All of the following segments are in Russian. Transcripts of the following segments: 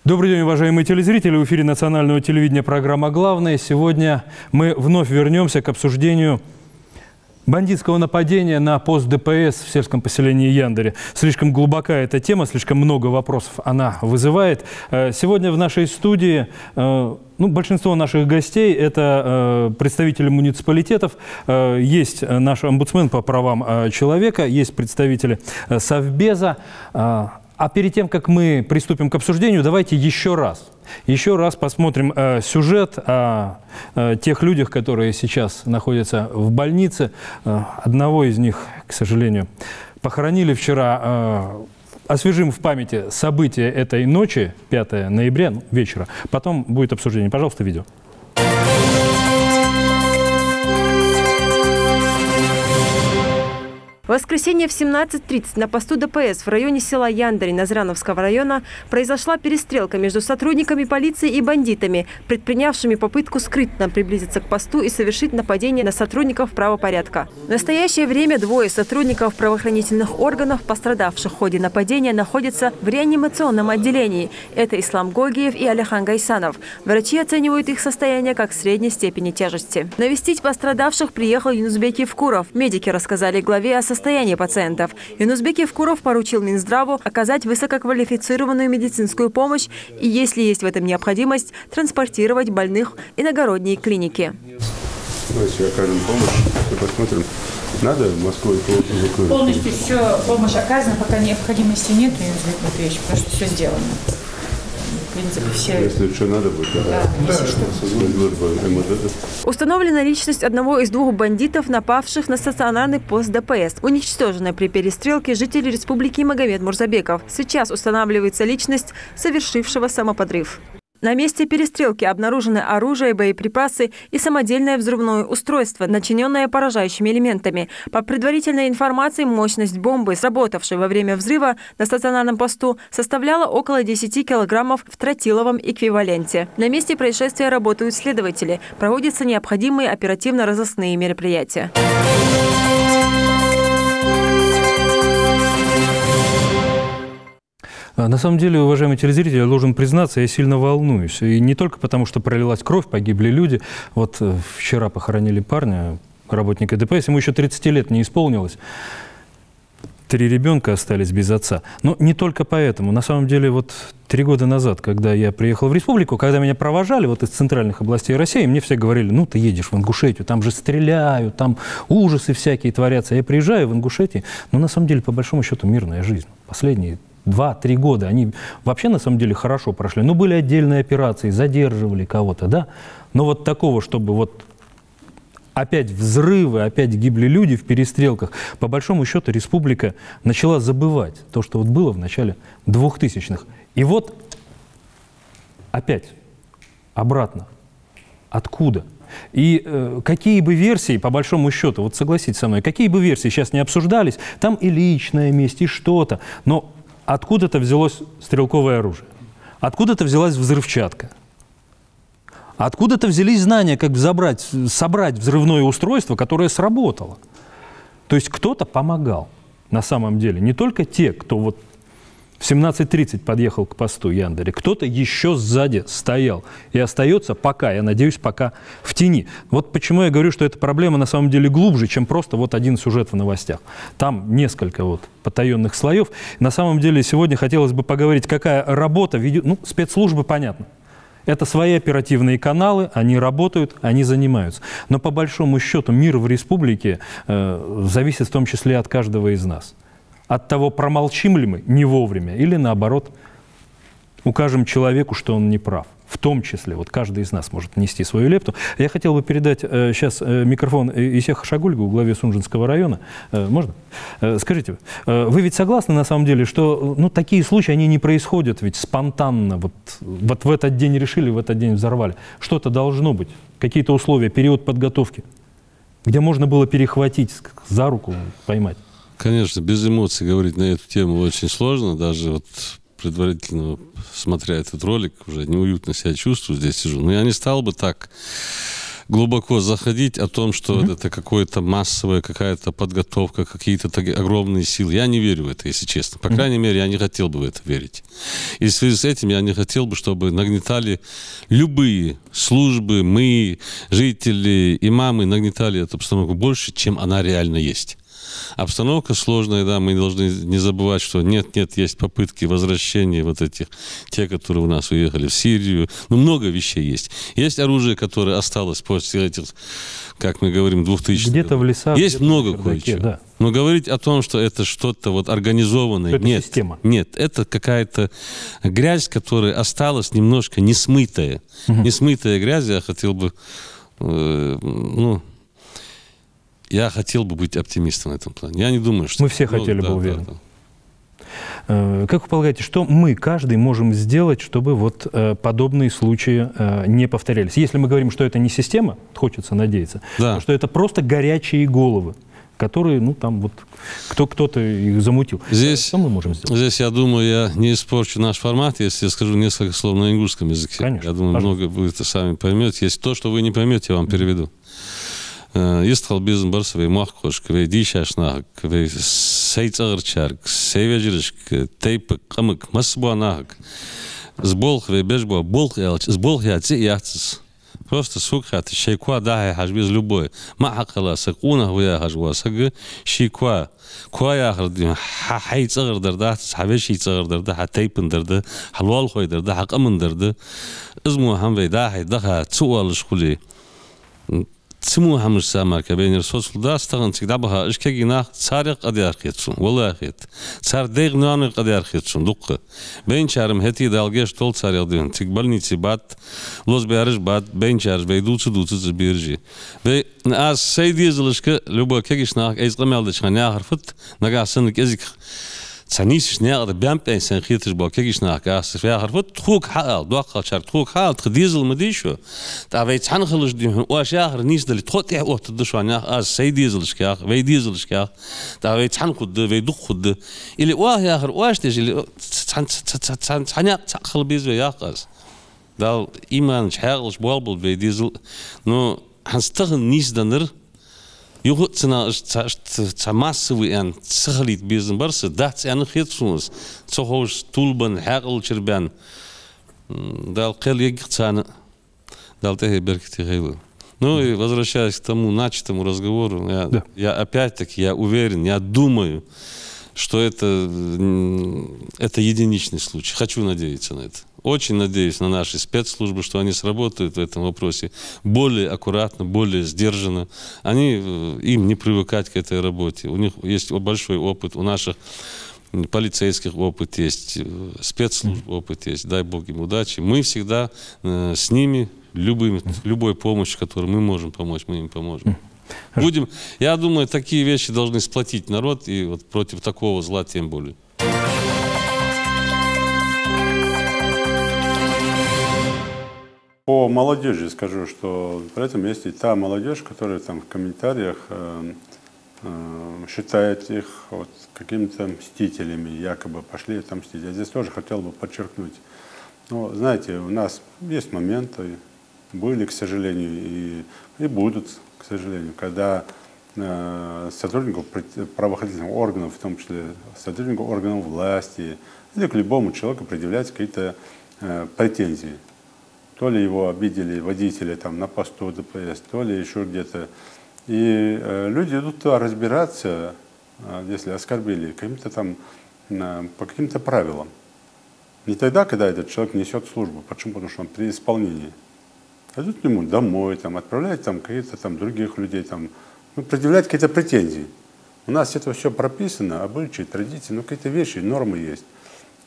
Добрый день, уважаемые телезрители. В эфире национального телевидения программа «Главное». Сегодня мы вновь вернемся к обсуждению бандитского нападения на пост ДПС в сельском поселении Яндаре. Слишком глубока эта тема, слишком много вопросов она вызывает. Сегодня в нашей студии большинство наших гостей – это представители муниципалитетов. Есть наш омбудсмен по правам человека, есть представители Совбеза. А перед тем, как мы приступим к обсуждению, давайте еще раз посмотрим сюжет о тех людях, которые сейчас находятся в больнице. Одного из них, к сожалению, похоронили вчера. Освежим в памяти события этой ночи, 5 ноября, вечера. Потом будет обсуждение. Пожалуйста, видео. В воскресенье в 17:30 на посту ДПС в районе села Яндаре Назрановского района произошла перестрелка между сотрудниками полиции и бандитами, предпринявшими попытку скрытно приблизиться к посту и совершить нападение на сотрудников правопорядка. В настоящее время двое сотрудников правоохранительных органов, пострадавших в ходе нападения, находятся в реанимационном отделении. Это Ислам Гогиев и Алихан Гайсанов. Врачи оценивают их состояние как средней степени тяжести. Навестить пострадавших приехал Юнузбек Евкуров. Медики рассказали главе о состояние пациентов. Юнузбек Евкуров поручил Минздраву оказать высококвалифицированную медицинскую помощь и, если есть в этом необходимость, транспортировать больных в иногородние клиники. Давайте окажем помощь, посмотрим. Надо в Москву эвакуировать? Полностью все, помощь оказана, пока необходимости нет, Юнузбек Матвеевич, потому что все сделано. В принципе, все... Если что надо будет, Установлена личность одного из двух бандитов, напавших на стационарный пост ДПС, уничтоженной при перестрелке жителей республики Магомед Мурзабеков. Сейчас устанавливается личность совершившего самоподрыв. На месте перестрелки обнаружены оружие, боеприпасы и самодельное взрывное устройство, начиненное поражающими элементами. По предварительной информации, мощность бомбы, сработавшей во время взрыва на стационарном посту, составляла около 10 килограммов в тротиловом эквиваленте. На месте происшествия работают следователи. Проводятся необходимые оперативно-розыскные мероприятия. На самом деле, уважаемые телезрители, я должен признаться, я сильно волнуюсь. И не только потому, что пролилась кровь, погибли люди. Вот вчера похоронили парня, работника ДПС, ему еще 30 лет не исполнилось. 3 ребенка остались без отца. Но не только поэтому. На самом деле, вот 3 года назад, когда я приехал в республику, когда меня провожали вот из центральных областей России, мне все говорили: ну, ты едешь в Ингушетию, там же стреляют, там ужасы всякие творятся. Я приезжаю в Ингушетию, но на самом деле, по большому счету, мирная жизнь. Последние 2-3 года они вообще на самом деле хорошо прошли. Ну, были отдельные операции, задерживали кого-то, да. Но вот такого, чтобы вот опять взрывы, опять гибли люди в перестрелках, по большому счету республика начала забывать то, что вот было в начале 2000-х. И вот опять обратно. Откуда? И какие бы версии, по большому счету, вот согласитесь со мной, какие бы версии сейчас не обсуждались, там и личная месть, и что-то, но откуда-то взялось стрелковое оружие, откуда-то взялась взрывчатка, откуда-то взялись знания, как собрать взрывное устройство, которое сработало. То есть кто-то помогал на самом деле, не только те, кто вот в 17:30 подъехал к посту Яндаре, кто-то еще сзади стоял и остается пока, я надеюсь, пока в тени. Вот почему я говорю, что эта проблема на самом деле глубже, чем просто вот один сюжет в новостях. Там несколько вот потаенных слоев. На самом деле сегодня хотелось бы поговорить, какая работа ведет, ну, спецслужбы, понятно. Это свои оперативные каналы, они работают, они занимаются. Но по большому счету мир в республике зависит в том числе от каждого из нас. От того, промолчим ли мы не вовремя, или наоборот, укажем человеку, что он не прав. В том числе, вот каждый из нас может нести свою лепту. Я хотел бы передать сейчас микрофон Исеха Шагульгу, главе Сунжинского района. Можно? Скажите, вы ведь согласны на самом деле, что такие случаи, они не происходят ведь спонтанно, вот в этот день решили, в этот день взорвали. Что-то должно быть, какие-то условия, период подготовки, где можно было перехватить, за руку поймать. Конечно, без эмоций говорить на эту тему очень сложно. Даже вот предварительно, смотря этот ролик, уже неуютно себя чувствую, здесь сижу. Но я не стал бы так глубоко заходить о том, что это какое-то массовая какая-то подготовка, какие-то огромные силы. Я не верю в это, если честно. По крайней мере, я не хотел бы в это верить. И в связи с этим я не хотел бы, чтобы нагнетали любые службы, мы, жители, имамы, нагнетали эту обстановку больше, чем она реально есть. Обстановка сложная, да, мы должны не забывать, что нет, есть попытки возвращения вот этих, те, которые у нас уехали в Сирию. Ну, много вещей есть. Есть оружие, которое осталось после этих, как мы говорим, 2000-х. Где-то в лесах. Есть много кое-чего. Да. Но говорить о том, что это что-то вот организованное, это нет. Система. Нет, это какая-то грязь, которая осталась немножко несмытая. Несмытая грязь, я хотел бы, я хотел бы быть оптимистом в этом плане. Я не думаю, что... Мы все хотели бы, уверен. Как вы полагаете, что мы, каждый, можем сделать, чтобы вот подобные случаи не повторялись? Если мы говорим, что это не система, хочется надеяться, что это просто горячие головы, которые, там вот кто-то их замутил. Что мы можем сделать? Здесь, я думаю, я не испорчу наш формат, если я скажу несколько слов на ингушском языке. Конечно, я думаю, много будет, сами поймете. Если то, что вы не поймете, я вам переведу. Истхал бизнес барсовый махкош, квей дишашнах, квей сейцагарчарк, сейвежиришк, тейпик, камык, масбуанах, сболх, вей бежбуа, болх ялч, сболх яци яцис. Просто сукхат, шейква дахай хажбиз любой. Махакала сакуна хуя хажва сага, шейква. Квая хардим, хайцагардарда, хавешийцагардарда, хатейпендарда, халвал хойдарда, хакамандарда. Изму хамвей дахай даха цуалшхули. تسمو همش سامك بين الرسول ده استغن تك دبها إيش كجينا صارق قد يرخيتشون والله أخيت صار ديغ نان قد يرخيتشون دقة بين شارم هتي دالجيش طول صار يقدرون تقبلني تبات لوز بيارج بات بين شارج بيدوتش دوتش بيرجي بي ناس سيدي زلشك لبوا كجيش ناك إيش قمال دش خنيا عرفت نجا سنك إزك سنيش نياقد بيمت إنسان خيتش بوا كجيش ناك أس في آخر فت خوك حال دوقة شار خوك حال تخديزل مديشو تعبيت حن خلش ديهم واش آخر نيس دل تخطي وقت الدشوان ياخ أس سيديزلش كياخ ويديزلش كياخ تعبيت حن خد ويدق خد اللي واه آخر واش تيجي اللي حنياق تخل بيز وياخ أس دال إيمان شحالش بالبل ويديزل نو حنستغن نيس دنر يوغتنا تماسوي أن تسخليت بيزن برس دات أنا خيتسونس تسوهوش طولبن حاقل شربان دال قل يقتانا дал тебе беркти хейлу. Ну и возвращаясь к тому начатому разговору, я опять-таки, я уверен, я думаю, что это единичный случай. Хочу надеяться на это. Очень надеюсь на наши спецслужбы, что они сработают в этом вопросе более аккуратно, более сдержанно. Им не привыкать к этой работе. У них есть большой опыт, у наших полицейских опыт есть, спецслужб опыт есть. Дай Бог им удачи. Мы всегда с ними, любой помощью, которой мы можем помочь, мы им поможем. Я думаю, такие вещи должны сплотить народ, и вот против такого зла тем более. По молодежи скажу, что при этом есть и та молодежь, которая там в комментариях считает их вот какими-то мстителями, якобы пошли отомстить. Я здесь тоже хотел бы подчеркнуть. Ну, знаете, у нас есть моменты, были, к сожалению, и будут, к сожалению, когда сотрудников правоохранительных органов, в том числе сотрудников органов власти, или к любому человеку предъявляются какие-то претензии. То ли его обидели водители там, на посту ДПС, то ли еще где-то. И люди идут туда разбираться, если оскорбили, по каким-то правилам. Не тогда, когда этот человек несет службу. Почему? Потому что он при исполнении. Идут к нему домой, отправляют каких-то других людей, предъявлять какие-то претензии. У нас это все прописано, обычаи, традиции, какие-то вещи, нормы есть.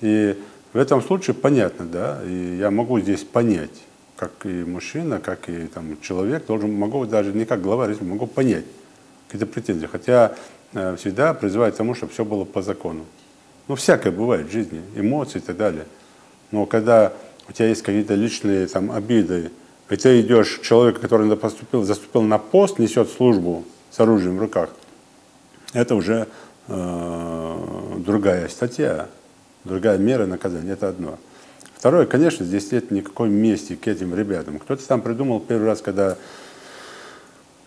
И в этом случае понятно, да, и я могу здесь понять, как и мужчина, как и человек, могу даже не как глава, могу понять какие-то претензии. Хотя всегда призываю к тому, чтобы все было по закону. Всякое бывает в жизни, эмоции и так далее. Но когда у тебя есть какие-то личные обиды, и ты идешь к человеку, который заступил на пост, несет службу с оружием в руках, это уже другая статья, другая мера наказания, это одно. Второе, конечно, здесь нет никакой мести к этим ребятам. Кто-то придумал первый раз, когда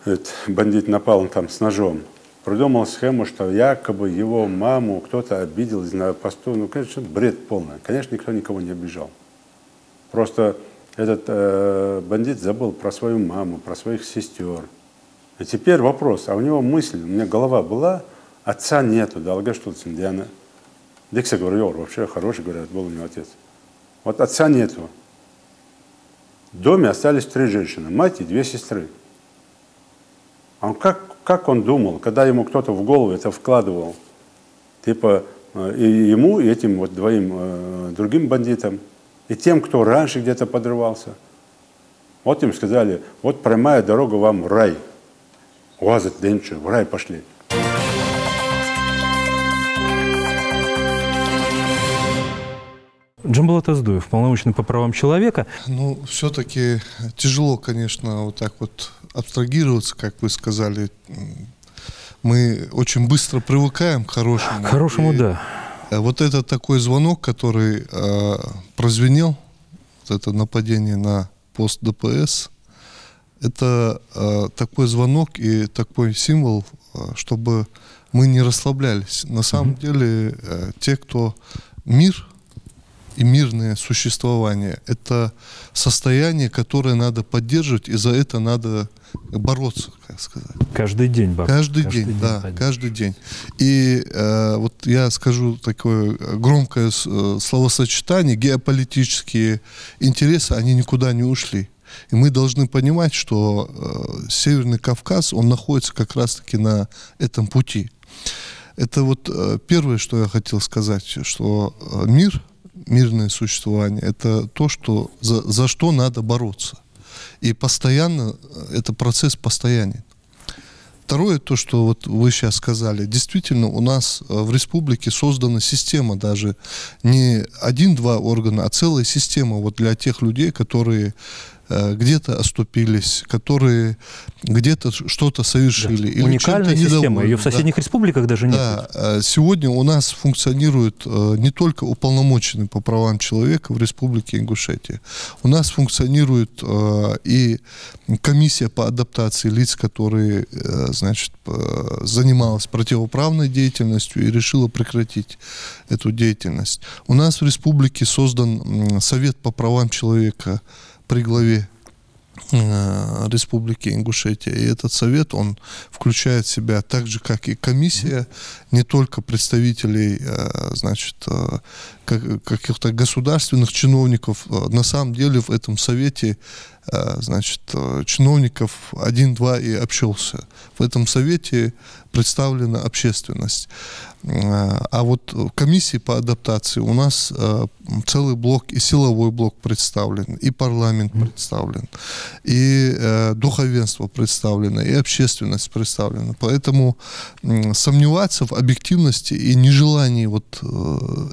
этот бандит напал там с ножом, придумал схему, что якобы его маму кто-то обидел на посту. Ну, конечно, бред полный. Конечно, никто никого не обижал. Просто этот бандит забыл про свою маму, про своих сестер. И теперь вопрос, а у него мысль, у меня голова была, отца нету, долго что-то Диана. Дикса говорил, вообще хороший, говорят, был у него отец. Вот отца нету. В доме остались 3 женщины, мать и 2 сестры. А он как он думал, когда ему кто-то в голову это вкладывал, типа и ему, и этим вот 2 другим бандитам, и тем, кто раньше где-то подрывался. Вот им сказали, вот прямая дорога вам в рай. Уазат деньше, в рай пошли. Джамбулат Аздуев, полномочный по правам человека. Ну, все-таки тяжело, конечно, вот так вот абстрагироваться, как вы сказали. Мы очень быстро привыкаем к хорошему. К хорошему, да. Вот это такой звонок, который прозвенел, вот это нападение на пост ДПС, это такой звонок и такой символ, чтобы мы не расслаблялись. На самом деле, те, кто мир и мирное существование, это состояние, которое надо поддерживать, и за это надо бороться, как сказать. Каждый день бороться. Каждый день, да, каждый день. И вот я скажу такое громкое словосочетание: геополитические интересы, они никуда не ушли. И мы должны понимать, что Северный Кавказ, он находится как раз-таки на этом пути. Это вот первое, что я хотел сказать, что мирное существование, это то, что, за что надо бороться. И постоянно, это процесс постоянен. Второе, то, что вот вы сейчас сказали, действительно у нас в республике создана система, даже не 1-2 органа, а целая система вот для тех людей, которые где-то оступились, которые где-то что-то совершили. Да. Уникальная система, ее в соседних республиках даже нет. Да. Сегодня у нас функционирует не только уполномоченный по правам человека в Республике Ингушетия. У нас функционирует и комиссия по адаптации лиц, которые, значит, занималась противоправной деятельностью и решила прекратить эту деятельность. У нас в республике создан Совет по правам человека при главе Республики Ингушетия. И этот совет, он включает в себя так же, как и комиссия, не только представителей, значит, каких-то государственных чиновников. На самом деле в этом совете, значит, чиновников 1-2 и обчелся. В этом совете представлена общественность. А вот в комиссии по адаптации у нас целый блок, и силовой блок представлен, и парламент представлен, и духовенство представлено, и общественность представлена. Поэтому сомневаться в объективности и нежелании вот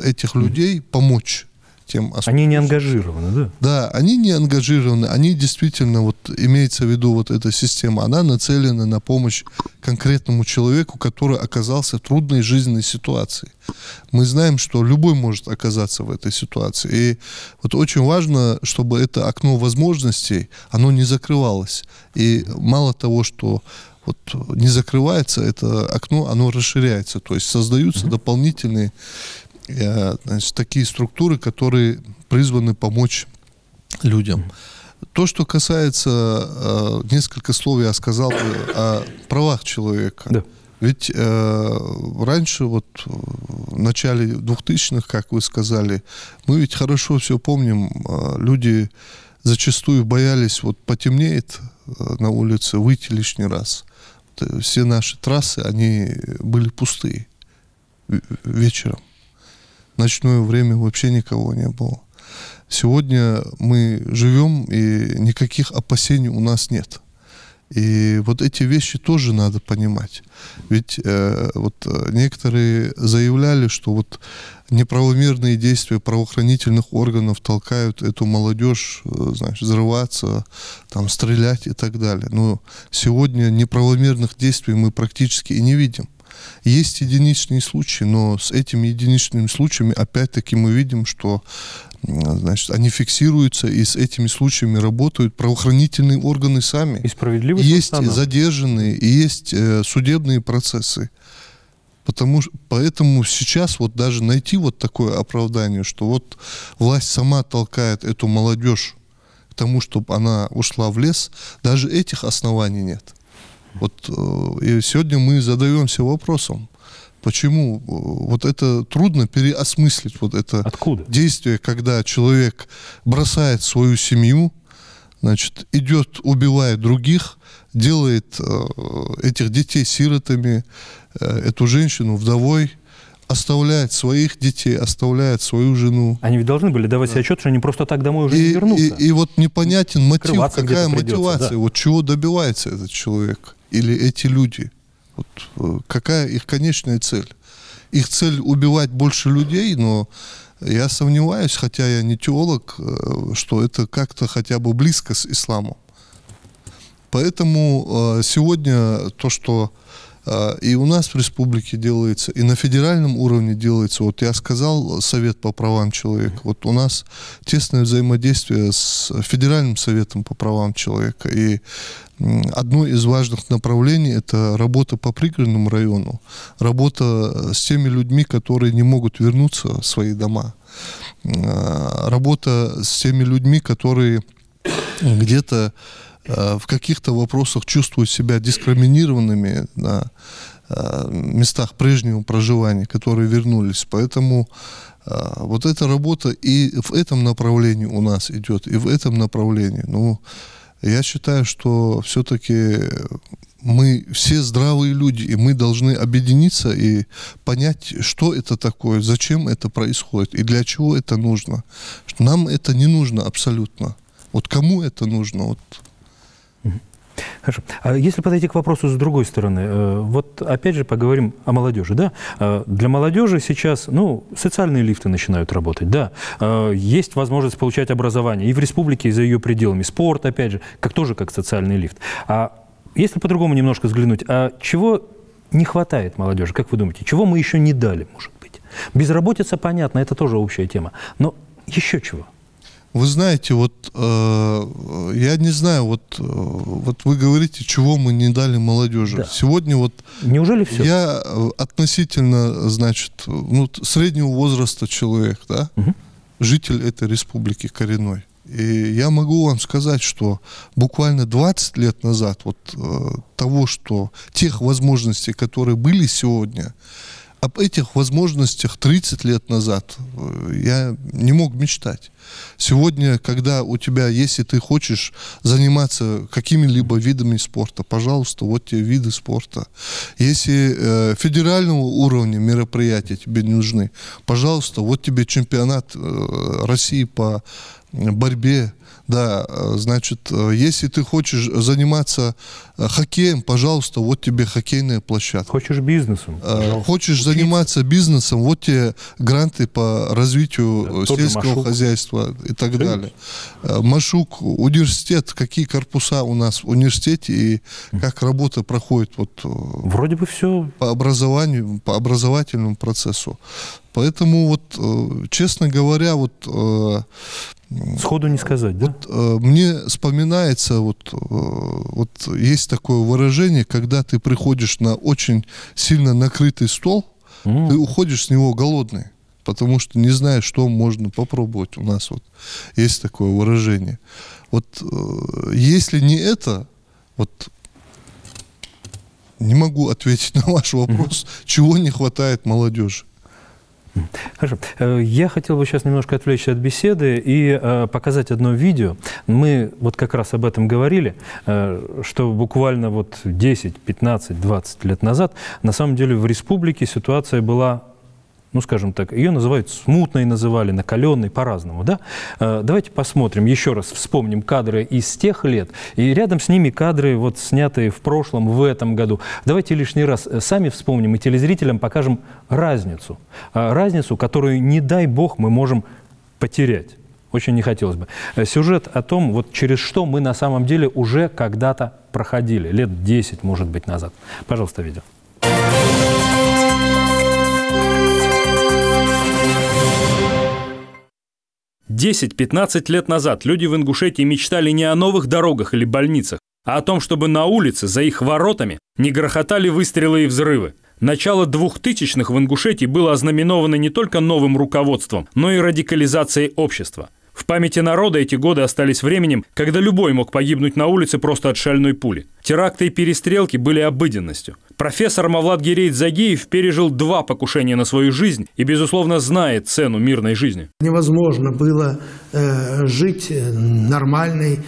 этих людей помочь тем особо. Они не ангажированы, да? Да, они не ангажированы, они действительно, вот имеется в виду вот эта система, она нацелена на помощь конкретному человеку, который оказался в трудной жизненной ситуации. Мы знаем, что любой может оказаться в этой ситуации. И вот очень важно, чтобы это окно возможностей, оно не закрывалось. И мало того, что вот не закрывается это окно, оно расширяется. То есть создаются дополнительные, значит, такие структуры, которые призваны помочь людям. То, что касается, несколько слов я сказал о правах человека. Да. Ведь раньше, вот в начале 2000-х, как вы сказали, мы ведь хорошо все помним, люди зачастую боялись, вот потемнеет на улице, выйти лишний раз. Все наши трассы, они были пустые вечером. В ночное время вообще никого не было. Сегодня мы живем, и никаких опасений у нас нет. И вот эти вещи тоже надо понимать. Ведь вот некоторые заявляли, что вот неправомерные действия правоохранительных органов толкают эту молодежь, значит, взрываться, там, стрелять и так далее. Но сегодня неправомерных действий мы практически и не видим. Есть единичные случаи, но с этими единичными случаями опять-таки мы видим, что значит, они фиксируются, и с этими случаями работают правоохранительные органы сами. И справедливость есть установлена. задержанные, и есть судебные процессы. Поэтому сейчас вот даже найти вот такое оправдание, что вот власть сама толкает эту молодежь к тому, чтобы она ушла в лес, даже этих оснований нет. Вот, и сегодня мы задаемся вопросом, почему вот это трудно переосмыслить, вот это Откуда? действие, когда человек бросает свою семью, значит, идет, убивает других, делает этих детей сиротами, эту женщину вдовой, оставляет своих детей, оставляет свою жену. Они ведь должны были давать себе отчет, что они просто так домой уже не вернутся. И вот непонятен мотив, Скрываться какая где-то придется, мотивация, да. вот чего добивается этот человек или эти люди. Вот, какая их конечная цель? Их цель убивать больше людей, но я сомневаюсь, хотя я не теолог, что это как-то хотя бы близко с исламом. Поэтому сегодня то, что и у нас в республике делается, и на федеральном уровне делается, вот я сказал, Совет по правам человека, вот у нас тесное взаимодействие с Федеральным советом по правам человека, и одно из важных направлений – это работа по пригородному району, работа с теми людьми, которые не могут вернуться в свои дома, работа с теми людьми, которые где-то в каких-то вопросах чувствуют себя дискриминированными на местах прежнего проживания, которые вернулись. Поэтому вот эта работа и в этом направлении у нас идет, и в этом направлении. Ну, я считаю, что все-таки мы все здравые люди, и мы должны объединиться и понять, что это такое, зачем это происходит и для чего это нужно. Нам это не нужно абсолютно. Вот кому это нужно? Вот. Хорошо. А если подойти к вопросу с другой стороны, вот опять же поговорим о молодежи, да? Для молодежи сейчас, ну, социальные лифты начинают работать, да? Есть возможность получать образование и в республике, и за ее пределами. Спорт, опять же, тоже как социальный лифт. А если по-другому немножко взглянуть, а чего не хватает молодежи, как вы думаете? Чего мы еще не дали, может быть? Безработица, понятно, это тоже общая тема. Но еще чего? Вы знаете, вот я не знаю, вот вы говорите, чего мы не дали молодежи. Да. Сегодня вот неужели все? Я относительно, значит, ну, среднего возраста человек, да, житель этой республики коренной. И я могу вам сказать, что буквально 20 лет назад вот тех возможностей, которые были сегодня, об этих возможностях 30 лет назад я не мог мечтать. Сегодня, когда у тебя, если ты хочешь заниматься какими-либо видами спорта, пожалуйста, вот тебе виды спорта. Если федерального уровня мероприятия тебе не нужны, пожалуйста, вот тебе чемпионат России по борьбе. Да, значит, если ты хочешь заниматься хоккеем, пожалуйста, вот тебе хоккейная площадка. Хочешь бизнесом? Хочешь заниматься бизнесом, вот тебе гранты по развитию сельского хозяйства и так далее. Машук, университет, какие корпуса у нас в университете и как работа проходит вот вроде бы все по образованию, по образовательному процессу. Поэтому вот, честно говоря, вот сходу не сказать, да? Вот, мне вспоминается, вот есть такое выражение, когда ты приходишь на очень сильно накрытый стол, ты уходишь с него голодный, потому что не знаешь, что можно попробовать. У нас вот есть такое выражение. Вот если не это, вот не могу ответить на ваш вопрос, чего не хватает молодежи. Хорошо. Я хотел бы сейчас немножко отвлечься от беседы и показать одно видео. Мы вот как раз об этом говорили, что буквально вот 10, 15, 20 лет назад на самом деле в республике ситуация была, ну, скажем так, ее называют смутной, называли, накаленной, по-разному, да? Давайте посмотрим, еще раз вспомним кадры из тех лет, и рядом с ними кадры, вот, снятые в прошлом, в этом году. Давайте лишний раз сами вспомним и телезрителям покажем разницу, которую, не дай бог, мы можем потерять. Очень не хотелось бы. Сюжет о том, вот через что мы на самом деле уже когда-то проходили, лет 10, может быть, назад. Пожалуйста, видео. 10-15 лет назад люди в Ингушетии мечтали не о новых дорогах или больницах, а о том, чтобы на улице, за их воротами, не грохотали выстрелы и взрывы. Начало 2000-х в Ингушетии было ознаменовано не только новым руководством, но и радикализацией общества. В памяти народа эти годы остались временем, когда любой мог погибнуть на улице просто от шальной пули. Теракты и перестрелки были обыденностью. Профессор Мавлат Гиреев-Загиев пережил 2 покушения на свою жизнь и, безусловно, знает цену мирной жизни. Невозможно было жить нормальной,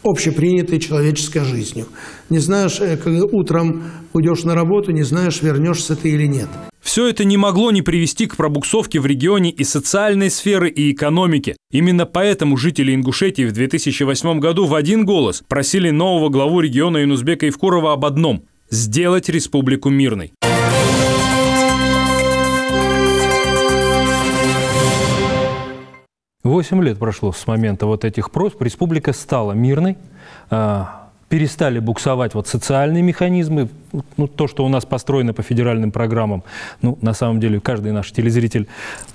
общепринятой человеческой жизнью. Не знаешь, когда утром уйдешь на работу, не знаешь, вернешься ты или нет. Все это не могло не привести к пробуксовке в регионе и социальной сферы, и экономики. Именно поэтому жители Ингушетии в 2008 году в один голос просили нового главу региона Юнузбека Евкурова об одном – сделать республику мирной. Восемь лет прошло с момента вот этих просьб. Республика стала мирной. Перестали буксовать вот социальные механизмы. Ну, то, что у нас построено по федеральным программам, ну, на самом деле, каждый наш телезритель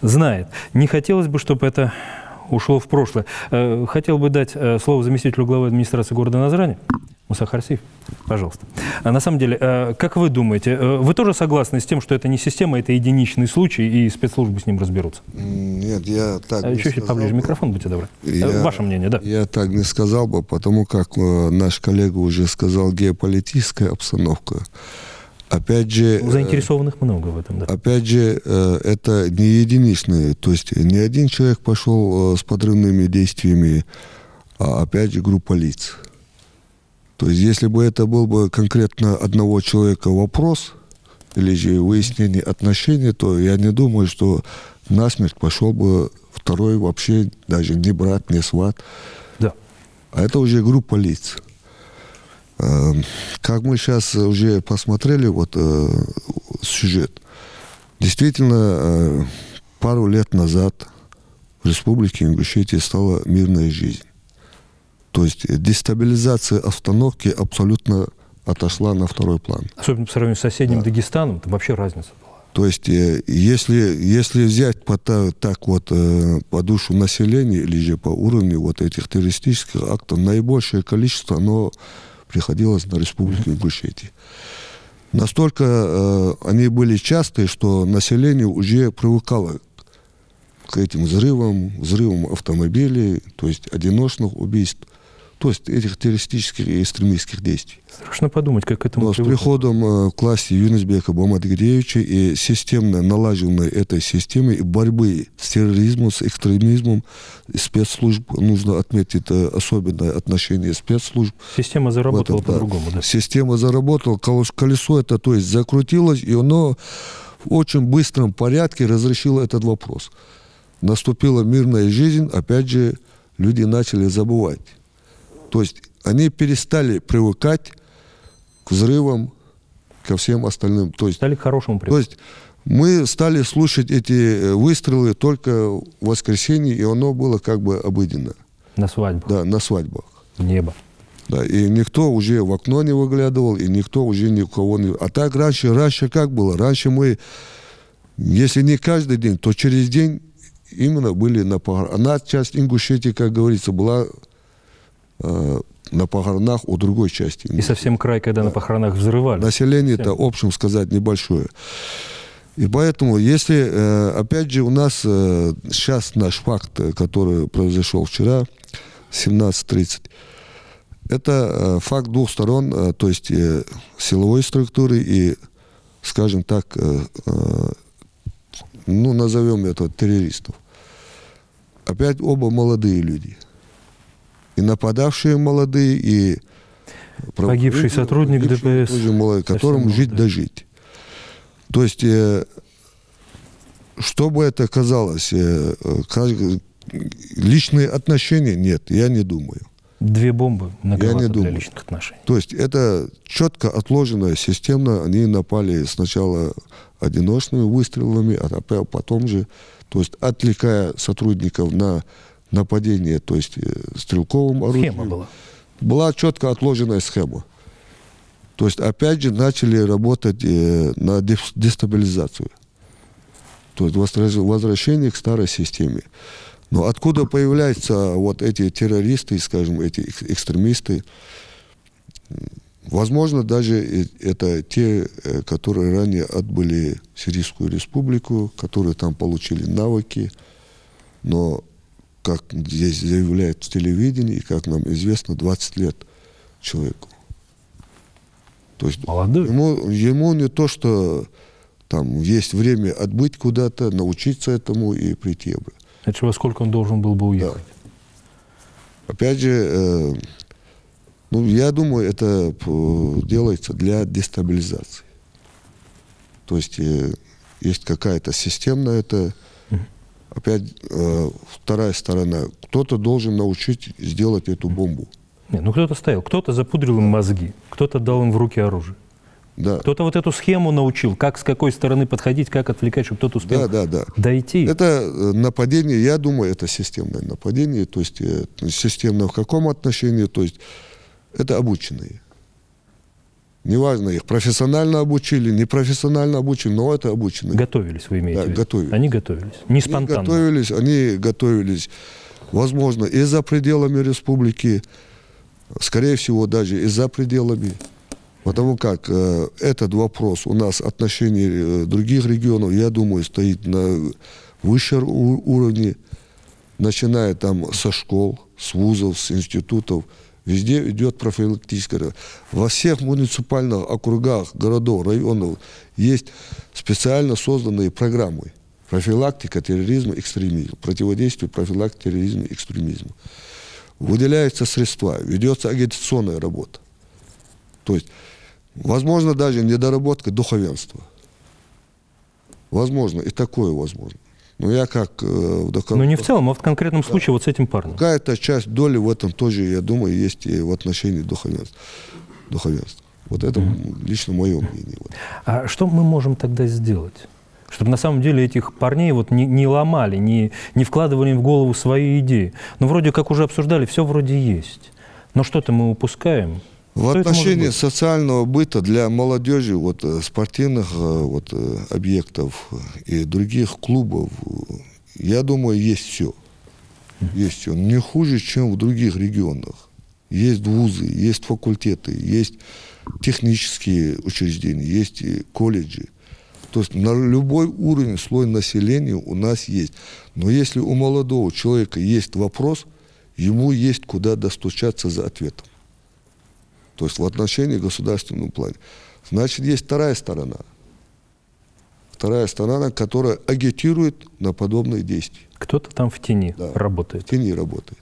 знает. Не хотелось бы, чтобы это ушло в прошлое. Хотел бы дать слово заместителю главы администрации города Назрани. Муса Харсиев, пожалуйста. На самом деле, как вы думаете, вы тоже согласны с тем, что это не система, это единичный случай, и спецслужбы с ним разберутся? Нет, я так не чуть-чуть поближе микрофон, будьте добры. Ваше мнение, да? Я так не сказал бы, потому как наш коллега уже сказал, геополитическая обстановка. Опять же... Заинтересованных много в этом, да. Опять же, это не единичный, то есть не один человек пошел с подрывными действиями, а опять же группа лиц. То есть если бы это был бы конкретно одного человека вопрос, или же выяснение отношений, то я не думаю, что насмерть пошел бы второй вообще, даже не брат, не сват. Да. А это уже группа лиц. Как мы сейчас уже посмотрели вот сюжет, действительно, пару лет назад в Республике Ингушетия стала мирная жизнь. То есть дестабилизация обстановки абсолютно отошла на второй план. Особенно по сравнению с соседним Дагестаном, там вообще разница была. То есть если взять так вот по душу населения или же по уровню вот этих террористических актов, наибольшее количество, оно приходилось на Республику Ингушетия. Настолько они были частые, что население уже привыкало к этим взрывам автомобилей, то есть одиночных убийств, то есть этих террористических и экстремистских действий. Страшно подумать, как к этому Но с приходом к власти Юнузбека Бамадгиреевича и системно налаженной этой системой борьбы с терроризмом, с экстремизмом, спецслужб, нужно отметить особенное отношение спецслужб. Система заработала по-другому, да? Система заработала, колесо это, то есть закрутилось, и оно в очень быстром порядке разрешило этот вопрос. Наступила мирная жизнь, опять же, люди начали забывать. То есть они перестали привыкать к взрывам, ко всем остальным. То есть, стали к хорошему привыкать. То есть мы стали слушать эти выстрелы только в воскресенье, и оно было как бы обыденно. На свадьбах. Да, на свадьбах. В небо. Да, и никто уже в окно не выглядывал, и никто уже никого не... А так раньше как было? Раньше мы, если не каждый день, то через день именно были на похоронах. Одна часть Ингушетии, как говорится, была на похоронах у другой части. И совсем край, когда на похоронах взрывали. Население-то, в общем сказать, небольшое. И поэтому, если, опять же, у нас сейчас наш факт, который произошел вчера, 17:30, это факт двух сторон, то есть силовой структуры и, скажем так, ну, назовем это террористов. Опять оба молодые люди. И нападавшие молодые, и... Погибший сотрудник ДПС. Тоже молодой, которому жить да жить. То есть, что бы это казалось, личные отношения? Нет, я не думаю. 2 бомбы многовато для личных отношений. То есть, это четко отложено, системно. Они напали сначала одиночными выстрелами, а потом же, то есть, отвлекая сотрудников на нападение, то есть стрелковым оружием. Схема была. Была четко отложенная схема. То есть опять же начали работать на дестабилизацию. То есть возвращение к старой системе. Но откуда появляются вот эти террористы, скажем, эти экстремисты? Возможно, даже это те, которые ранее отбыли в Сирийскую республику, которые там получили навыки, но, как здесь заявляют в телевидении, как нам известно, 20 лет человеку. То есть ему не то, что там есть время отбыть куда-то, научиться этому и прийти. Это во сколько он должен был бы уехать? Да. Опять же, я думаю, это делается для дестабилизации. То есть есть какая-то системная, это опять вторая сторона. Кто-то должен научить сделать эту бомбу. Нет, кто-то стоял, кто-то запудрил им мозги, кто-то дал им в руки оружие. Да. Кто-то вот эту схему научил, как с какой стороны подходить, как отвлекать, чтобы кто-то успел дойти. Это нападение, я думаю, это системное нападение. То есть системное в каком отношении? То есть это обученные. Неважно, их профессионально обучили, непрофессионально обучили, но это обученные. Готовились, вы имеете в виду? Готовились. Они готовились, не спонтанно. Они готовились, возможно, и за пределами республики, скорее всего, даже и за пределами. Потому как этот вопрос у нас отношений других регионов, я думаю, стоит на высшем уровне, начиная там со школ, с вузов, с институтов. Везде идет профилактическая. Во всех муниципальных округах, городов, районов есть специально созданные программы. Профилактика терроризма, экстремизма. Противодействие профилактике терроризма и экстремизма. Выделяются средства, ведется агитационная работа. То есть, возможно, даже недоработка духовенства. Возможно, и такое возможно. Но я как... Но не в целом, а в конкретном случае вот с этим парнем. Какая-то часть доли в этом тоже, я думаю, есть и в отношении духовенства. Вот это лично мое мнение. А что мы можем тогда сделать? Чтобы на самом деле этих парней вот не ломали, не вкладывали им в голову свои идеи. Ну, вроде как уже обсуждали, все вроде есть. Но что-то мы упускаем. В отношении социального быта для молодежи, вот, спортивных вот, объектов и других клубов, я думаю, есть все. Есть все. Не хуже, чем в других регионах. Есть вузы, есть факультеты, есть технические учреждения, есть колледжи. То есть на любой уровень, слой населения у нас есть. Но если у молодого человека есть вопрос, ему есть куда достучаться за ответом. То есть в отношении государственного плана. Значит, есть вторая сторона. Вторая сторона, которая агитирует на подобные действия. Кто-то там в тени работает. В тени работает.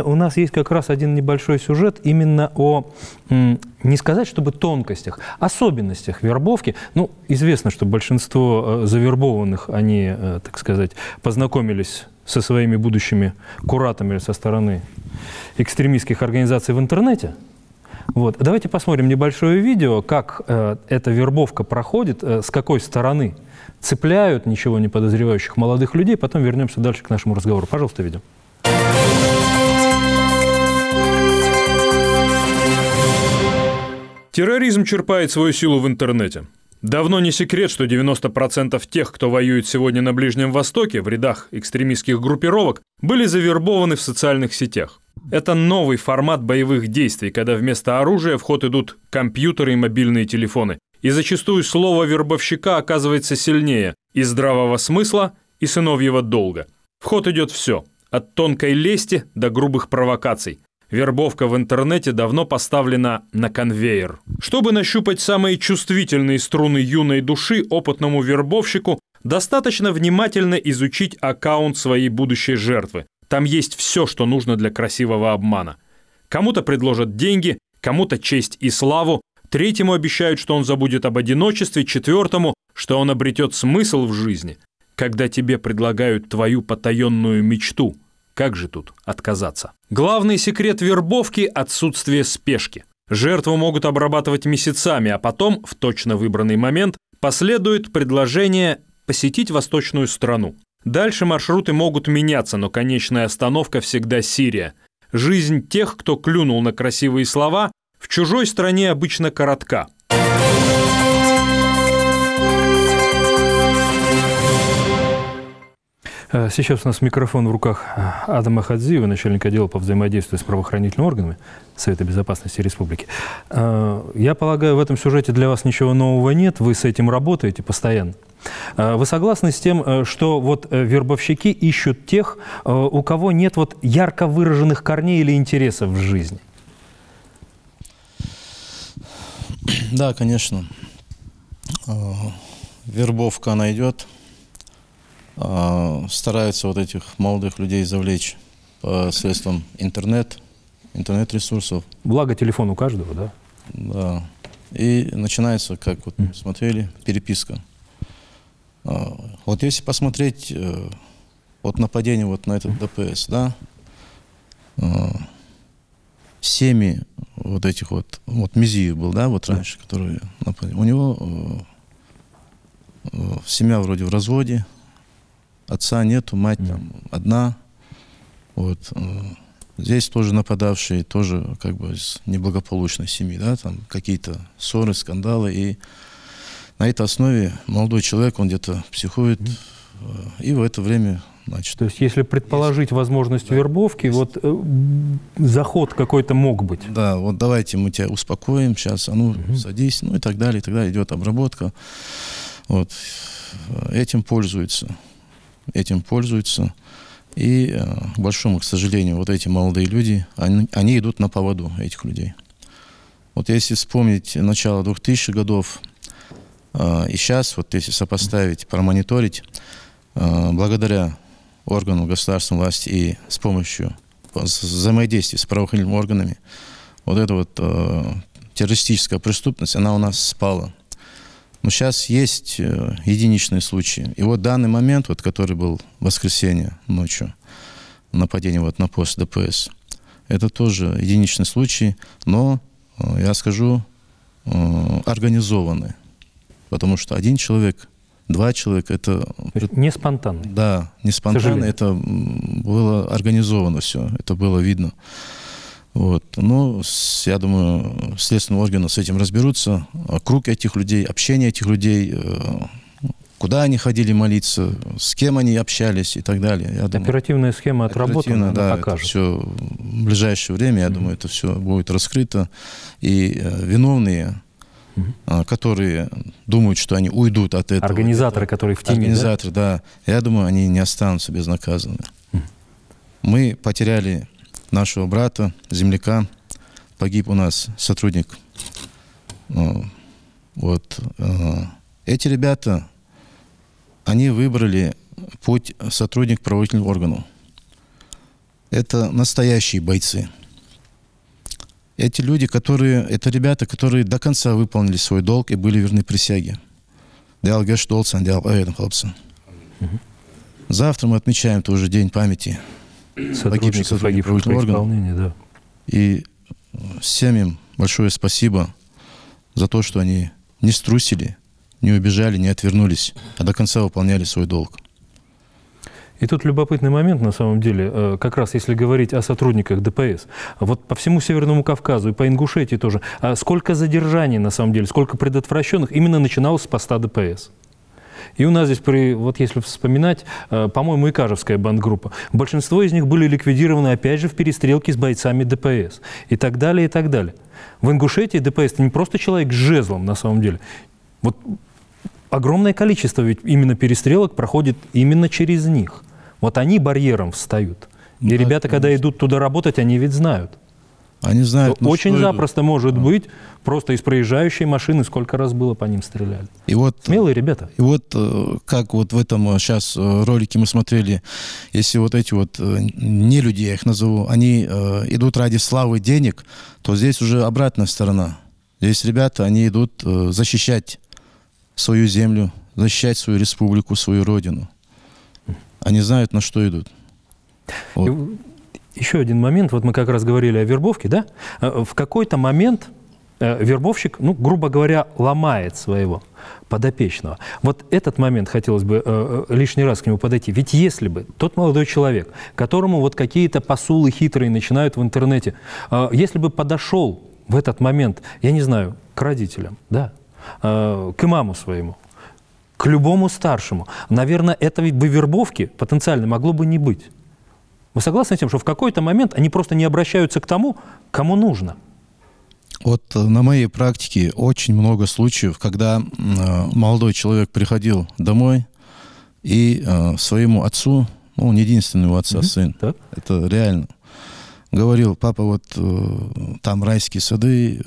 стороне у нас есть как раз один небольшой сюжет именно о, не сказать, чтобы тонкостях, особенностях вербовки. Ну, известно, что большинство завербованных, они, так сказать, познакомились со своими будущими кураторами со стороны экстремистских организаций в интернете. Вот. Давайте посмотрим небольшое видео, как эта вербовка проходит, с какой стороны цепляют ничего не подозревающих молодых людей. Потом вернемся дальше к нашему разговору. Пожалуйста, видео. Терроризм черпает свою силу в интернете. Давно не секрет, что 90% тех, кто воюет сегодня на Ближнем Востоке в рядах экстремистских группировок, были завербованы в социальных сетях. Это новый формат боевых действий, когда вместо оружия в ход идут компьютеры и мобильные телефоны. И зачастую слово вербовщика оказывается сильнее и здравого смысла, и сыновьего долга. В ход идет все, от тонкой лести до грубых провокаций. Вербовка в интернете давно поставлена на конвейер. Чтобы нащупать самые чувствительные струны юной души, опытному вербовщику достаточно внимательно изучить аккаунт своей будущей жертвы. Там есть все, что нужно для красивого обмана. Кому-то предложат деньги, кому-то честь и славу, третьему обещают, что он забудет об одиночестве, четвертому, что он обретет смысл в жизни. Когда тебе предлагают твою потаенную мечту, как же тут отказаться? Главный секрет вербовки – отсутствие спешки. Жертву могут обрабатывать месяцами, а потом, в точно выбранный момент, последует предложение посетить восточную страну. Дальше маршруты могут меняться, но конечная остановка всегда Сирия. Жизнь тех, кто клюнул на красивые слова, в чужой стране обычно коротка. Сейчас у нас микрофон в руках Адама Хадзиева, начальника отдела по взаимодействию с правоохранительными органами Совета Безопасности Республики. Я полагаю, в этом сюжете для вас ничего нового нет, вы с этим работаете постоянно. Вы согласны с тем, что вот вербовщики ищут тех, у кого нет вот ярко выраженных корней или интересов в жизни? Да, конечно. Вербовка, она идет. Стараются вот этих молодых людей завлечь посредством интернет-ресурсов. Благо телефон у каждого, да? Да. И начинается, как вот мы смотрели, переписка. Вот если посмотреть вот нападение вот на этот ДПС, да, семьи вот этих вот Мизиев был, да, вот раньше, который нападал, у него семья вроде в разводе, отца нету, мать там одна. Вот. Здесь тоже нападавшие, тоже как бы из неблагополучной семьи, да, там какие-то ссоры, скандалы. И на этой основе молодой человек, он где-то психует, и в это время, значит... То есть, если предположить возможность вербовки, вот заход какой-то мог быть. Да, вот давайте мы тебя успокоим сейчас, а ну садись, ну и так далее, идет обработка. Вот. Этим пользуются. И, к большому, к сожалению, вот эти молодые люди, они идут на поводу этих людей. Вот если вспомнить начало 2000-х годов, и сейчас, вот если сопоставить, промониторить, благодаря органам государственной власти и с помощью взаимодействия с правоохранительными органами, вот эта вот террористическая преступность, она у нас спала. Но сейчас есть единичные случаи. И вот данный момент, вот, который был в воскресенье ночью, нападение вот на пост ДПС, это тоже единичный случай, но, я скажу, организованный. Потому что один человек, два человека, это... Не спонтанно. Да, не спонтанно, это было организовано все, это было видно. Вот. Но, я думаю, следственные органы с этим разберутся. Круг этих людей, общение этих людей, куда они ходили молиться, с кем они общались и так далее. Я думаю, оперативная схема отработана, да, покажет. Все в ближайшее время, я думаю, это все будет раскрыто. И виновные, которые думают, что они уйдут от этого. Организаторы, которые в тени, организаторы, да, я думаю, они не останутся безнаказанными. Мы потеряли нашего брата, земляка, погиб у нас сотрудник. Вот. Эти ребята, они выбрали путь сотрудник правоохранительных органов. это настоящие бойцы. Эти люди, это ребята, которые до конца выполнили свой долг и были верны присяге. Завтра мы отмечаем тоже День памяти погибших при исполнении, да. И всем им большое спасибо за то, что они не струсили, не убежали, не отвернулись, а до конца выполняли свой долг. И тут любопытный момент, на самом деле, как раз если говорить о сотрудниках ДПС. Вот по всему Северному Кавказу и по Ингушетии тоже. Сколько задержаний, на самом деле, сколько предотвращенных именно начиналось с поста ДПС. И у нас здесь, вот если вспоминать, по-моему, Икажевская бандгруппа, большинство из них были ликвидированы, опять же, в перестрелке с бойцами ДПС. И так далее, и так далее. В Ингушетии ДПС – это не просто человек с жезлом, на самом деле. Вот огромное количество ведь именно перестрелок проходит именно через них. Вот они барьером встают. И да, ребята, когда идут туда работать, они ведь знают. Они знают, очень запросто может быть, просто из проезжающей машины сколько раз было по ним стреляли. И вот, смелые ребята. И вот как вот в этом сейчас ролике мы смотрели, если вот эти вот не люди, я их назову, они идут ради славы, денег, то здесь уже обратная сторона. Здесь ребята, они идут защищать свою землю, защищать свою республику, свою родину. Они знают, на что идут. Вот. Еще один момент, вот мы как раз говорили о вербовке, да? В какой-то момент вербовщик, ну, грубо говоря, ломает своего подопечного. Вот этот момент хотелось бы лишний раз к нему подойти. Ведь если бы тот молодой человек, которому вот какие-то посулы хитрые начинают в интернете, если бы подошел в этот момент, я не знаю, к родителям, да, к имаму своему, к любому старшему, наверное, этой бы вербовки потенциально могло бы не быть. Вы согласны с тем, что в какой-то момент они просто не обращаются к тому, кому нужно? Вот на моей практике очень много случаев, когда молодой человек приходил домой и своему отцу, ну, он единственный у отца сын, так. Это реально, говорил: папа, вот там райские сады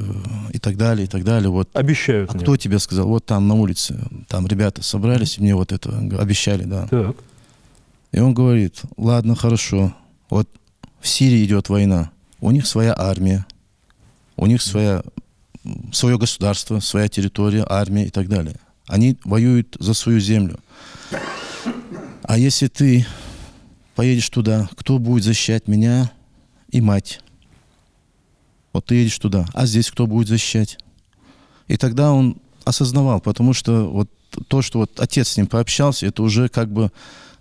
и так далее, и так далее. Вот. Обещают. А кто тебе сказал? Вот там на улице, там ребята собрались, и мне вот это обещали, да. Так. И он говорит: ладно, хорошо, вот в Сирии идет война, у них своя армия, у них свое государство, своя территория, армия и так далее. Они воюют за свою землю. А если ты поедешь туда, кто будет защищать меня и мать? Вот ты едешь туда, а здесь кто будет защищать? И тогда он осознавал, потому что вот то, что вот отец с ним пообщался, это уже как бы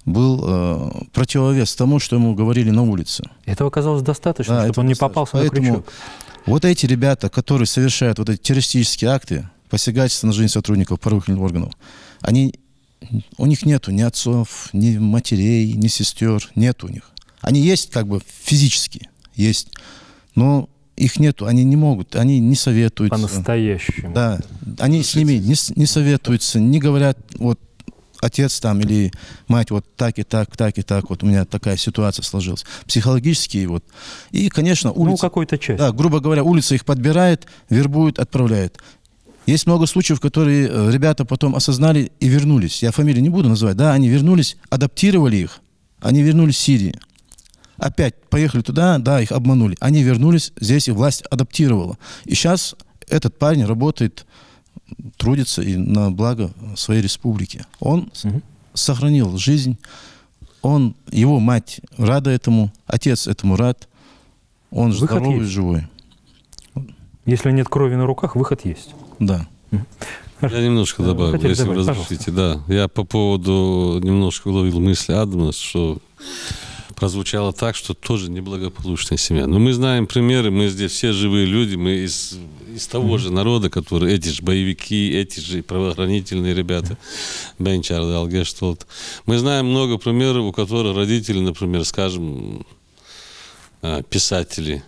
был противовес тому, что ему говорили на улице. Этого оказалось достаточно, да, чтобы он не попался на крючок. Вот эти ребята, которые совершают вот эти террористические акты, посягательства на жизнь сотрудников правоохранительных органов, у них нету ни отцов, ни матерей, ни сестер, нет у них. Они есть как бы физически, есть, но их нету, они не могут, они не советуются. По-настоящему. Да, они с ними не советуются, не говорят, вот, отец там или мать, вот так и так, вот у меня такая ситуация сложилась. Психологически вот. И, конечно, улица... Ну, какой-то часть. Да, грубо говоря, улица их подбирает, вербует, отправляет. Есть много случаев, которые ребята потом осознали и вернулись. Я фамилии не буду называть. Да, они вернулись, адаптировали их. Они вернулись в Сирию. Опять поехали туда, да, их обманули. Они вернулись, здесь их власть адаптировала. И сейчас этот парень работает, трудится и на благо своей республики. Он сохранил жизнь, его мать рада этому, отец этому рад, он выход здоровый, есть. Живой. Если нет крови на руках, выход есть. Да. Я немножко добавлю, если вы разрешите. Да, я по поводу немножко уловил мысли Адама, что прозвучало так, что тоже неблагополучная семья. Но мы знаем примеры, мы здесь все живые люди, мы из того же народа, которые эти же боевики, эти же правоохранительные ребята, Бенчар, Алгештолт. Мы знаем много примеров, у которых родители, например, скажем, писатели,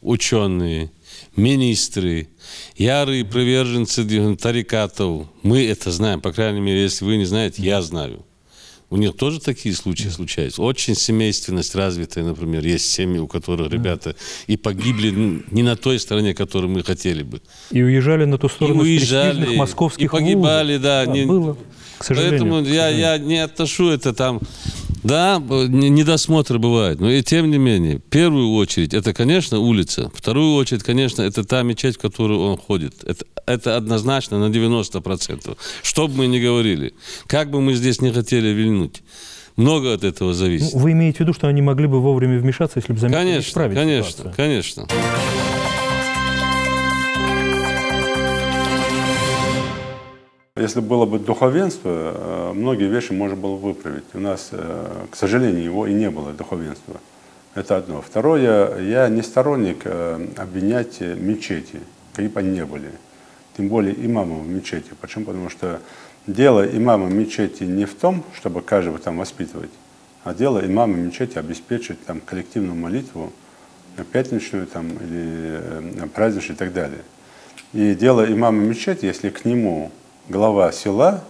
ученые, министры, ярые приверженцы тарикатов. Мы это знаем, по крайней мере, если вы не знаете, я знаю. У них тоже такие случаи случаются. Очень семейственность развитая, например. Есть семьи, у которых ребята и погибли не на той стороне, которую мы хотели бы. И уезжали на ту сторону престижных московских и погибали, вузов. Да, было, к сожалению. Поэтому я не отношу это там Да, недосмотр бывает, но и тем не менее, в первую очередь, это, конечно, улица. Вторую очередь, конечно, это та мечеть, в которую он ходит. Это однозначно на 90%. Что бы мы ни говорили, как бы мы здесь не хотели вильнуть, много от этого зависит. Вы имеете в виду, что они могли бы вовремя вмешаться, если бы заметили, исправить ситуацию? Конечно. Если было бы духовенство, многие вещи можно было выправить. У нас, к сожалению, его и не было, духовенства. Это одно. Второе, я не сторонник обвинять мечети, какие бы они ни были. Тем более имамов в мечети. Почему? Потому что дело имама мечети не в том, чтобы каждого там воспитывать, а дело имама мечети обеспечить там коллективную молитву, пятничную там, или праздничную и так далее. И дело имама мечети, если к нему глава села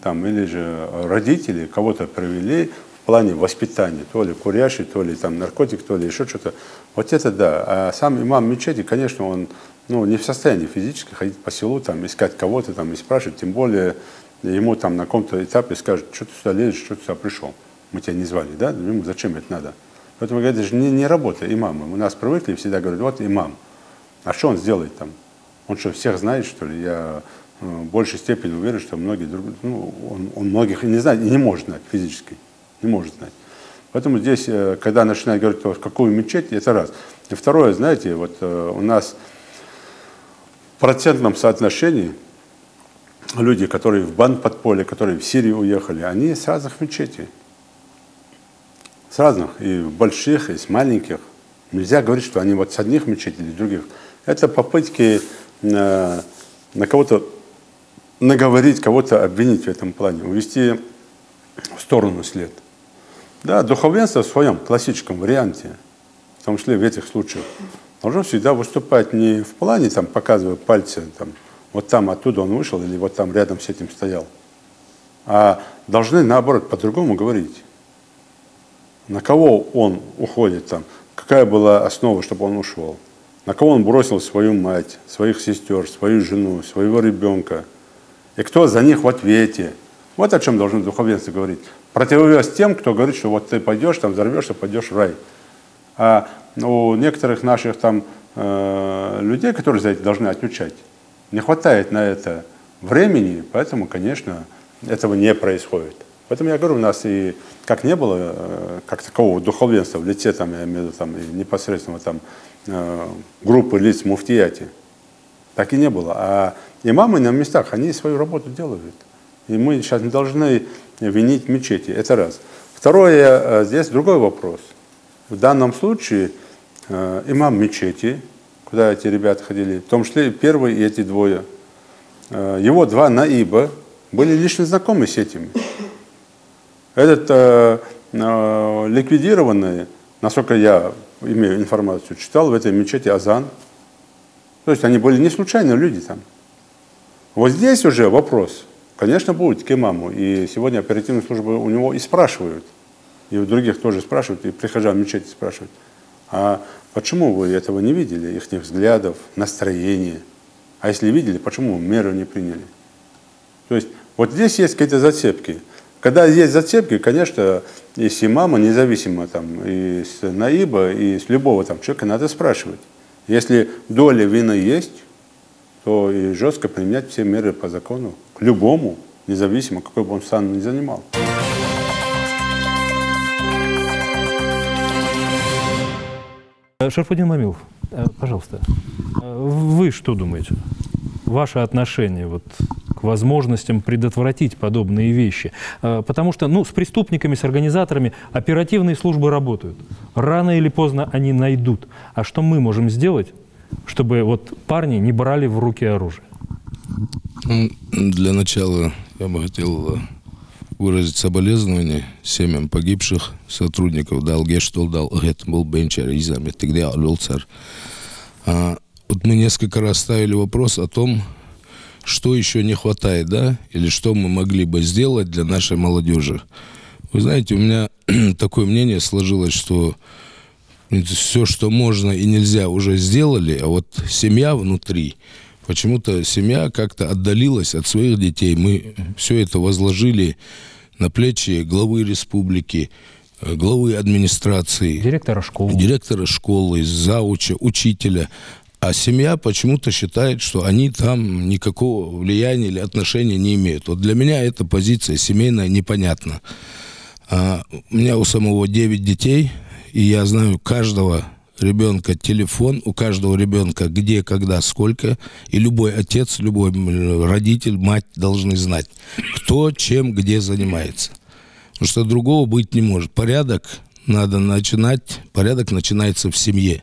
там, или же родители кого-то привели в плане воспитания, то ли курящий, то ли там наркотик, то ли еще что-то. Вот это да. А сам имам мечети, конечно, он не в состоянии физически ходить по селу, там, искать кого-то там, и спрашивать, тем более ему там на каком-то этапе скажут, что ты сюда лезешь, что ты сюда пришел. Мы тебя не звали, да? Ему зачем это надо? Поэтому это же не работа имама. У нас привыкли всегда говорят, вот имам. А что он сделает там? Он что, всех знает, что ли? Я в большей степени уверен, что многие другие, он многих и не знает, и не может знать физически, не может знать. Поэтому здесь, когда начинают говорить, в какую мечеть, это раз. И второе, знаете, вот у нас в процентном соотношении люди, которые в бандподполье, которые в Сирию уехали, они с разных мечетей. С разных, и больших, и с маленьких. Нельзя говорить, что они вот с одних мечетей или других. Это попытки на кого-то наговорить, кого-то обвинить в этом плане, увести в сторону след. Да, духовенство в своем классическом варианте, в том числе в этих случаях, должно всегда выступать не в плане, там, показывая пальцы, там, вот там оттуда он вышел или вот там рядом с этим стоял, а должны, наоборот, по-другому говорить. На кого он уходит, там, какая была основа, чтобы он ушел, на кого он бросил свою мать, своих сестер, свою жену, своего ребенка, и кто за них в ответе. Вот о чем должно духовенство говорить. Противовес тем, кто говорит, что вот ты пойдешь, там взорвешься, пойдешь в рай. А у некоторых наших там людей, которые за это должны отвечать, не хватает на это времени, поэтому, конечно, этого не происходит. Поэтому я говорю, у нас и как не было как такового духовенства в лице, там, я имею в виду, там, непосредственно там, группы лиц муфтияти, так и не было. А имамы на местах, они свою работу делают. И мы сейчас не должны винить мечети. Это раз. Второе, здесь другой вопрос. В данном случае имам мечети, куда эти ребята ходили, в том числе первый и эти двое, его два наиба были лично знакомы с этими. Этот ликвидированный, насколько я имею информацию, читал в этой мечети азан. То есть они были не случайные люди там. Вот здесь уже вопрос, конечно, будет к имаму. И сегодня оперативные службы у него и спрашивают, и у других тоже спрашивают, и прихожан мечети спрашивают, а почему вы этого не видели, их взглядов, настроения? А если видели, почему меры не приняли? То есть вот здесь есть какие-то зацепки. Когда есть зацепки, конечно, и с имама, независимо там, и с наиба, и с любого там человека надо спрашивать. Если доля вины есть, то и жестко применять все меры по закону к любому, независимо, какой бы он сан ни занимал. Шарфудин Мамилов, пожалуйста, вы что думаете? Ваше отношение вот к возможностям предотвратить подобные вещи? Потому что с преступниками, с организаторами оперативные службы работают. Рано или поздно они найдут. А что мы можем сделать, чтобы вот парни не брали в руки оружие? Для начала я бы хотел выразить соболезнования семьям погибших сотрудников. Вот мы несколько раз ставили вопрос о том, что еще не хватает, да, или что мы могли бы сделать для нашей молодежи. Вы знаете, у меня такое мнение сложилось, что все, что можно и нельзя, уже сделали, а вот семья внутри, почему-то семья как-то отдалилась от своих детей. Мы все это возложили на плечи главы республики, главы администрации, директора школы, зауча, учителя. А семья почему-то считает, что они там никакого влияния или отношения не имеют. Вот для меня эта позиция семейная непонятна. У меня у самого 9 детей, и я знаю каждого ребенка телефон, у каждого ребенка где, когда, сколько. И любой отец, любой родитель, мать должны знать, кто, чем, где занимается. Потому что другого быть не может. Порядок начинается в семье.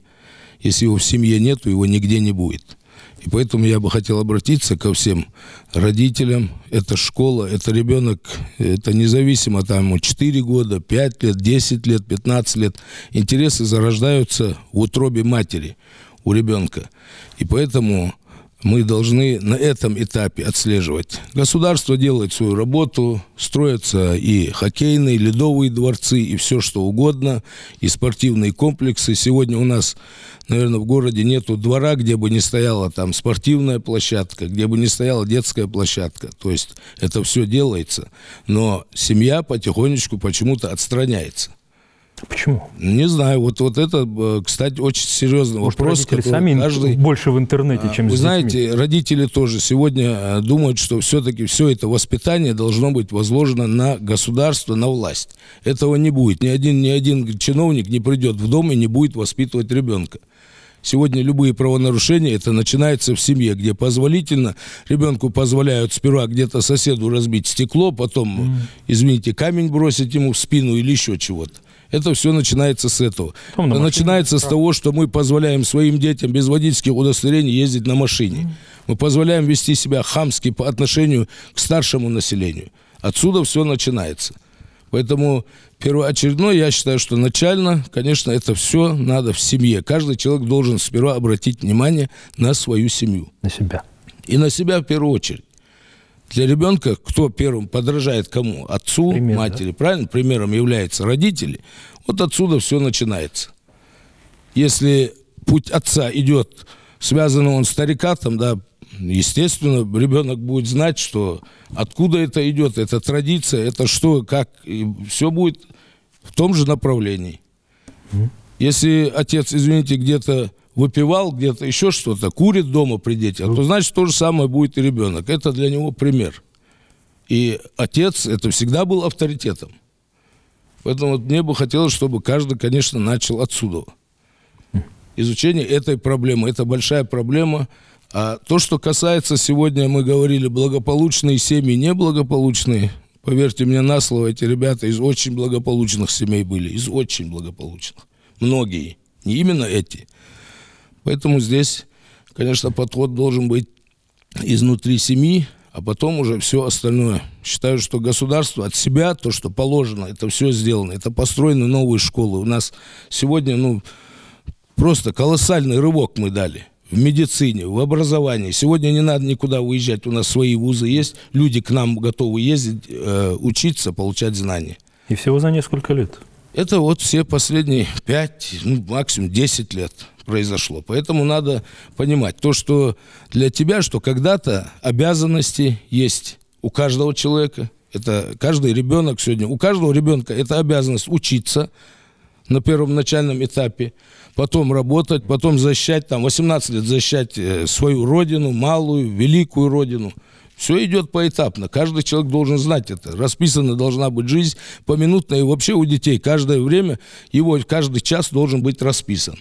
Если его в семье нет, то его нигде не будет. И поэтому я бы хотел обратиться ко всем родителям. Это школа, это ребенок, это независимо, там ему 4 года, 5 лет, 10 лет, 15 лет. Интересы зарождаются в утробе матери у ребенка. И поэтому мы должны на этом этапе отслеживать. Государство делает свою работу, строятся и хоккейные, и ледовые дворцы, и все что угодно, и спортивные комплексы. Сегодня у нас, наверное, в городе нету двора, где бы не стояла там спортивная площадка, где бы не стояла детская площадка. То есть это все делается, но семья потихонечку почему-то отстраняется. Почему? Не знаю. Вот это, кстати, очень серьезный вопрос. Родители сами каждый... больше в интернете, чем Вы с знаете, детьми. родители тоже сегодня думают, что все-таки все это воспитание должно быть возложено на государство, на власть. Этого не будет. Ни один чиновник не придет в дом и не будет воспитывать ребенка. Сегодня любые правонарушения, это начинается в семье, где позволительно, ребенку позволяют сперва где-то соседу разбить стекло, потом, извините, камень бросить ему в спину или еще чего-то. Это все начинается с этого. Это начинается с того, что мы позволяем своим детям без водительских удостоверений ездить на машине. Мы позволяем вести себя хамски по отношению к старшему населению. Отсюда все начинается. Поэтому первоочередное, я считаю, что начально, конечно, это все надо в семье. Каждый человек должен сперва обратить внимание на свою семью. На себя. И на себя в первую очередь. Для ребенка кто первым подражает кому? Отцу, пример, матери. Да? Правильно? Примером являются родители. Вот отсюда все начинается. Если путь отца идет, связан он с тарикатом, да, естественно, ребенок будет знать, что откуда это идет, это традиция, это что, как, и все будет в том же направлении. Если отец, извините, где-то выпивал, где-то еще что-то, курит дома при детях, то значит то же самое будет и ребенок. Это для него пример. И отец это всегда был авторитетом. Поэтому вот мне бы хотелось, чтобы каждый, конечно, начал отсюда. Изучение этой проблемы. Это большая проблема. А то, что касается сегодня, мы говорили, благополучные семьи, неблагополучные, поверьте мне на слово, эти ребята из очень благополучных семей были. Из очень благополучных. Многие. Не именно эти. Поэтому здесь, конечно, подход должен быть изнутри семьи, а потом уже все остальное. Считаю, что государство от себя, то, что положено, это все сделано. Это построены новые школы. У нас сегодня, просто колоссальный рывок мы дали в медицине, в образовании. Сегодня не надо никуда уезжать. У нас свои вузы есть. Люди к нам готовы ездить, учиться, получать знания. И всего за несколько лет. Это вот все последние 5, максимум 10 лет произошло. Поэтому надо понимать, то, что для тебя, что когда-то обязанности есть у каждого человека. Это каждый ребенок сегодня, у каждого ребенка это обязанность учиться на первом начальном этапе, потом работать, потом защищать, 18 лет защищать свою родину, малую, великую родину. Все идет поэтапно. Каждый человек должен знать это. Расписана должна быть жизнь поминутная. И вообще у детей каждое время, его каждый час должен быть расписан.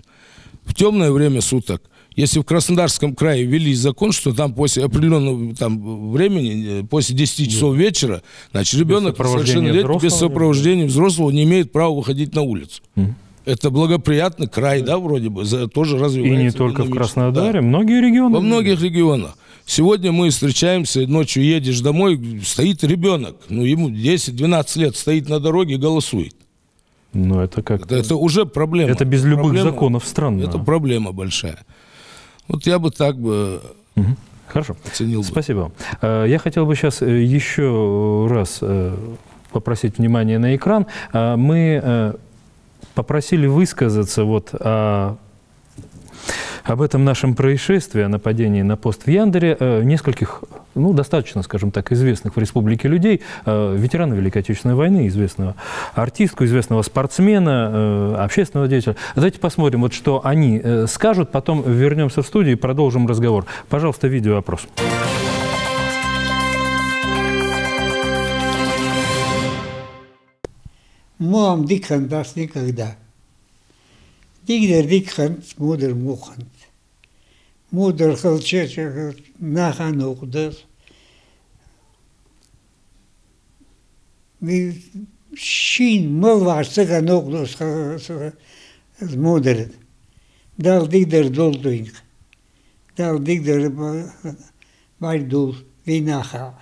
В темное время суток, если в Краснодарском крае ввели закон, что там после определенного времени, после 10 часов вечера, значит, ребенок совершеннолетний без сопровождения взрослого не имеет права выходить на улицу. Это благоприятный край, да, вроде бы, тоже развивается. И не только в Краснодаре, да. Многие регионы. Во многих регионах. Сегодня мы встречаемся, ночью едешь домой, стоит ребенок, ему 10-12 лет, стоит на дороге, голосует. Ну, это как... Это уже проблема. Это без любых законов странно. Это проблема большая. Вот я бы так бы Хорошо. оценил. Спасибо. Я хотел бы сейчас еще раз попросить внимания на экран. Мы попросили высказаться Об этом нашем происшествии, о нападении на пост в Яндере, нескольких, ну, достаточно, скажем так, известных в республике людей, ветерана Великой Отечественной войны, известного артистку, известного спортсмена, общественного деятеля. Давайте посмотрим, вот что они скажут, потом вернемся в студию и продолжим разговор. Пожалуйста, видеоопрос. Мам дикхан даст никогда. Дигдер дикхан мудр мухан. Мудр халчечек нахан ухдер. Шин мылваш цыган ухдус мудр. Дал дигдер долдуинг. Дал дигдер байдул винаха.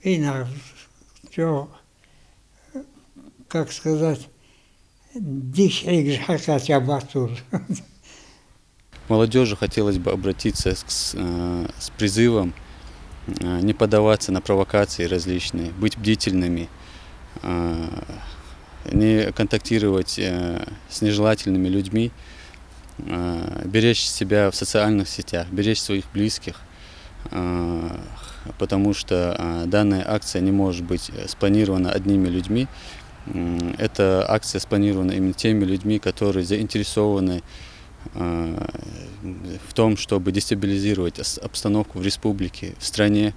Винах. Чё? Как сказать, молодежи хотелось бы обратиться с призывом не поддаваться на провокации различные, быть бдительными, не контактировать с нежелательными людьми, беречь себя в социальных сетях, беречь своих близких, потому что данная акция не может быть спланирована одними людьми. Эта акция спланирована именно теми людьми, которые заинтересованы в том, чтобы дестабилизировать обстановку в республике, в стране,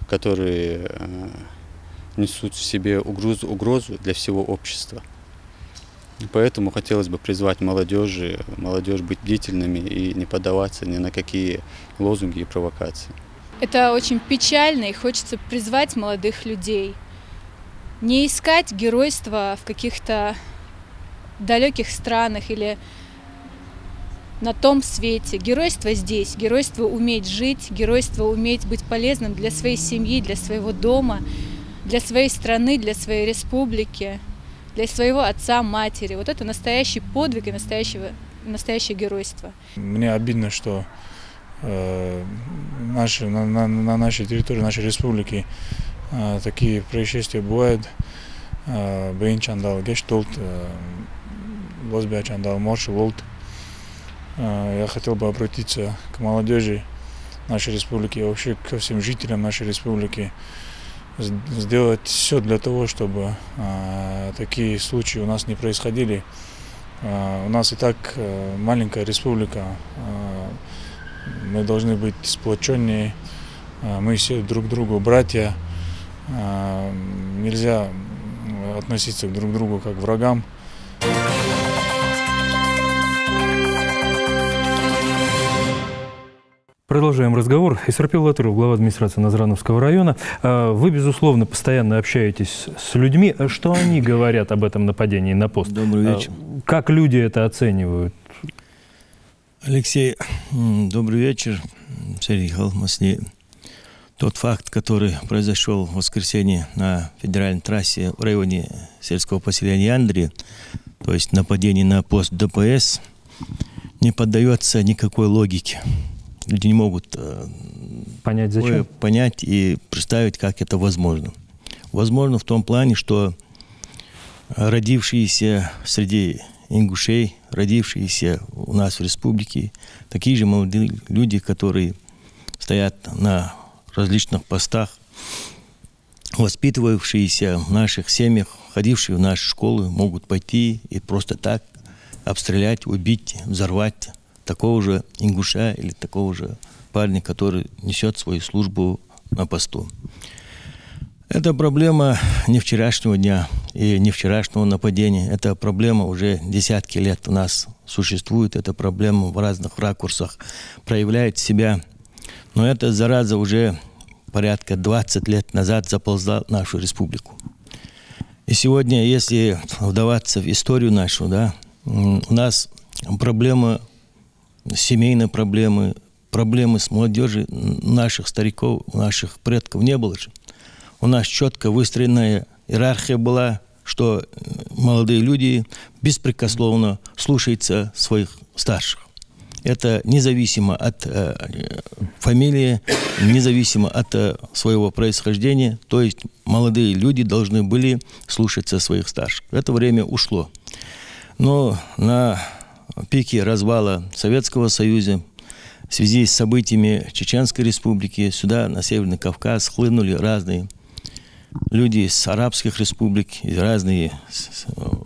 которые несут в себе угрозу для всего общества. Поэтому хотелось бы призвать молодежь быть бдительными и не поддаваться ни на какие лозунги и провокации. Это очень печально, и хочется призвать молодых людей не искать геройства в каких-то далеких странах или на том свете. Геройство здесь, геройство уметь жить, геройство уметь быть полезным для своей семьи, для своего дома, для своей страны, для своей республики, для своего отца, матери. Вот это настоящий подвиг и настоящее геройство. Мне обидно, что на нашей территории, нашей республики такие происшествия бывают. Бейнчандал, Гештолт, Лосбиачандал, Моршеволт. Я хотел бы обратиться к молодежи нашей республики и вообще ко всем жителям нашей республики, сделать все для того, чтобы такие случаи у нас не происходили. У нас и так маленькая республика, мы должны быть сплоченнее, мы все друг другу братья. Нельзя относиться друг к другу как к врагам. Продолжаем разговор. Исрапил Латыров, глава администрации Назрановского района. Вы, безусловно, постоянно общаетесь с людьми. Что они говорят об этом нападении на пост? Добрый вечер. Как люди это оценивают? Алексей, добрый вечер. Сергей Халмасни. Тот факт, который произошел в воскресенье на федеральной трассе в районе сельского поселения Яндери, то есть нападение на пост ДПС, не поддается никакой логике. Люди не могут понять, зачем? Понять и представить, как это возможно. Возможно в том плане, что родившиеся среди ингушей, родившиеся у нас в республике, такие же молодые люди, которые стоят на различных постах, воспитывавшиеся в наших семьях, ходившие в наши школы, могут пойти и просто так обстрелять, убить, взорвать такого же ингуша или такого же парня, который несет свою службу на посту. Это проблема не вчерашнего дня и не вчерашнего нападения. Это проблема уже десятки лет у нас существует. Эта проблема в разных ракурсах проявляет себя. Но эта зараза уже порядка 20 лет назад заползла в нашу республику. И сегодня, если вдаваться в историю нашу, да, у нас проблема, семейные проблемы, проблемы с молодежью наших стариков, наших предков не было же. У нас четко выстроенная иерархия была, что молодые люди беспрекословно слушаются своих старших. Это независимо от фамилии, независимо от своего происхождения. То есть молодые люди должны были слушаться своих старших. Это время ушло. Но на пике развала Советского Союза, в связи с событиями Чеченской Республики, сюда, на Северный Кавказ, хлынули разные люди из арабских республик, и разные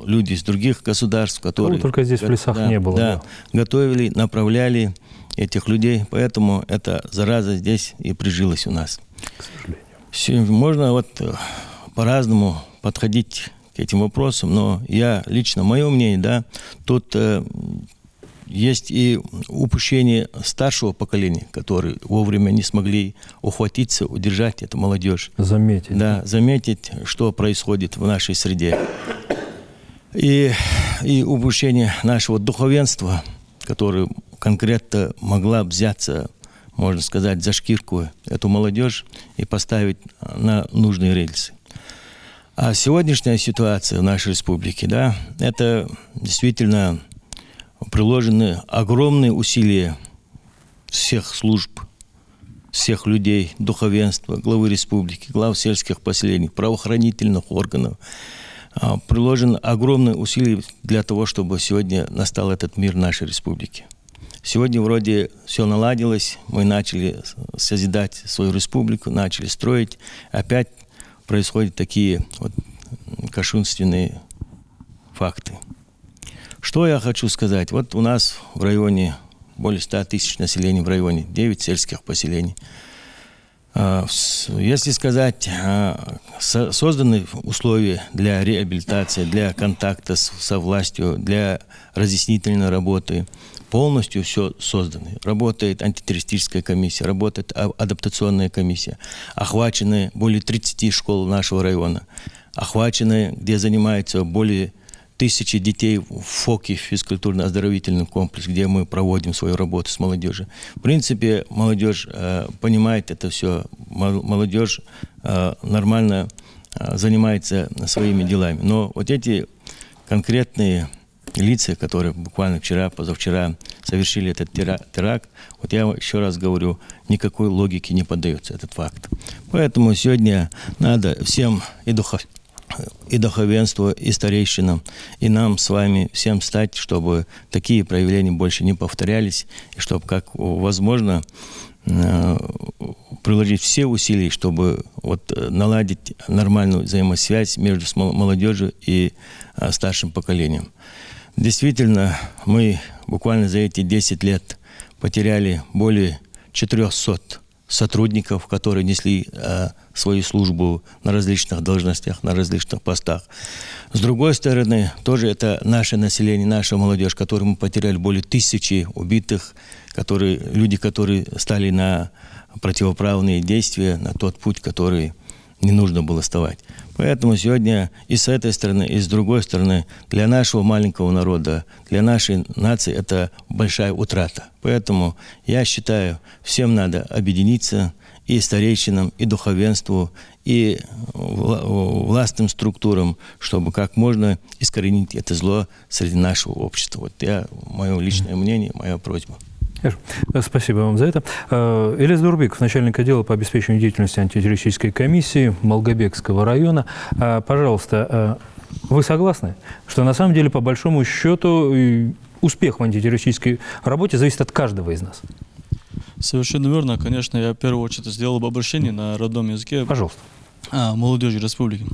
люди из других государств, которые... Только здесь в лесах не было. Да, готовили, направляли этих людей, поэтому эта зараза здесь и прижилась у нас. К сожалению. Можно вот по-разному подходить к этим вопросам, но я лично, мое мнение, да, тут есть и упущение старшего поколения, которые вовремя не смогли ухватиться, удержать эту молодежь. Заметить. Да, заметить, что происходит в нашей среде. И упущение нашего духовенства, которое конкретно могла взяться, можно сказать, за шкирку эту молодежь и поставить на нужные рельсы. А сегодняшняя ситуация в нашей республике, да, это действительно приложены огромные усилия всех служб, всех людей, духовенства, главы республики, глав сельских поселений, правоохранительных органов. Приложены огромные усилия для того, чтобы сегодня настал этот мир в нашей республике. Сегодня вроде все наладилось, мы начали созидать свою республику, начали строить. Опять происходят такие вот кощунственные факты. Что я хочу сказать? Вот у нас в районе более 100 тысяч населения в районе, 9 сельских поселений. Если сказать, созданы условия для реабилитации, для контакта со властью, для разъяснительной работы, полностью все создано. Работает антитеррористическая комиссия, работает адаптационная комиссия. Охвачены более 30 школ нашего района. Охвачены, где занимаются более 1000 детей в ФОКе, физкультурно-оздоровительный комплекс, где мы проводим свою работу с молодежью. В принципе, молодежь понимает это все. Молодежь нормально занимается своими делами. Но вот эти конкретные лица, которые буквально вчера, позавчера совершили этот теракт, вот я еще раз говорю, никакой логике не поддается этот факт. Поэтому сегодня надо всем и духовенству, и старейшинам, и нам с вами всем стать, чтобы такие проявления больше не повторялись, и чтобы, как возможно, приложить все усилия, чтобы вот наладить нормальную взаимосвязь между молодежью и старшим поколением. Действительно, мы буквально за эти 10 лет потеряли более 400 сотрудников, которые несли свою службу на различных должностях, на различных постах. С другой стороны, тоже это наше население, наша молодежь, которую мы потеряли более 1000 убитых, люди, которые стали на противоправные действия, на тот путь, который не нужно было вставать. Поэтому сегодня и с этой стороны, и с другой стороны, для нашего маленького народа, для нашей нации это большая утрата. Поэтому я считаю, всем надо объединиться, и старейшинам, и духовенству, и властным структурам, чтобы как можно искоренить это зло среди нашего общества. Вот мое личное мнение, моя просьба. Спасибо вам за это. Ильяс Дурбеков, начальник отдела по обеспечению деятельности антитеррористической комиссии Малгобекского района. Пожалуйста, вы согласны, что на самом деле, по большому счету, успех в антитеррористической работе зависит от каждого из нас? Совершенно верно. Конечно, я в первую очередь сделал бы обращение на родном языке. Пожалуйста. Молодежи республики.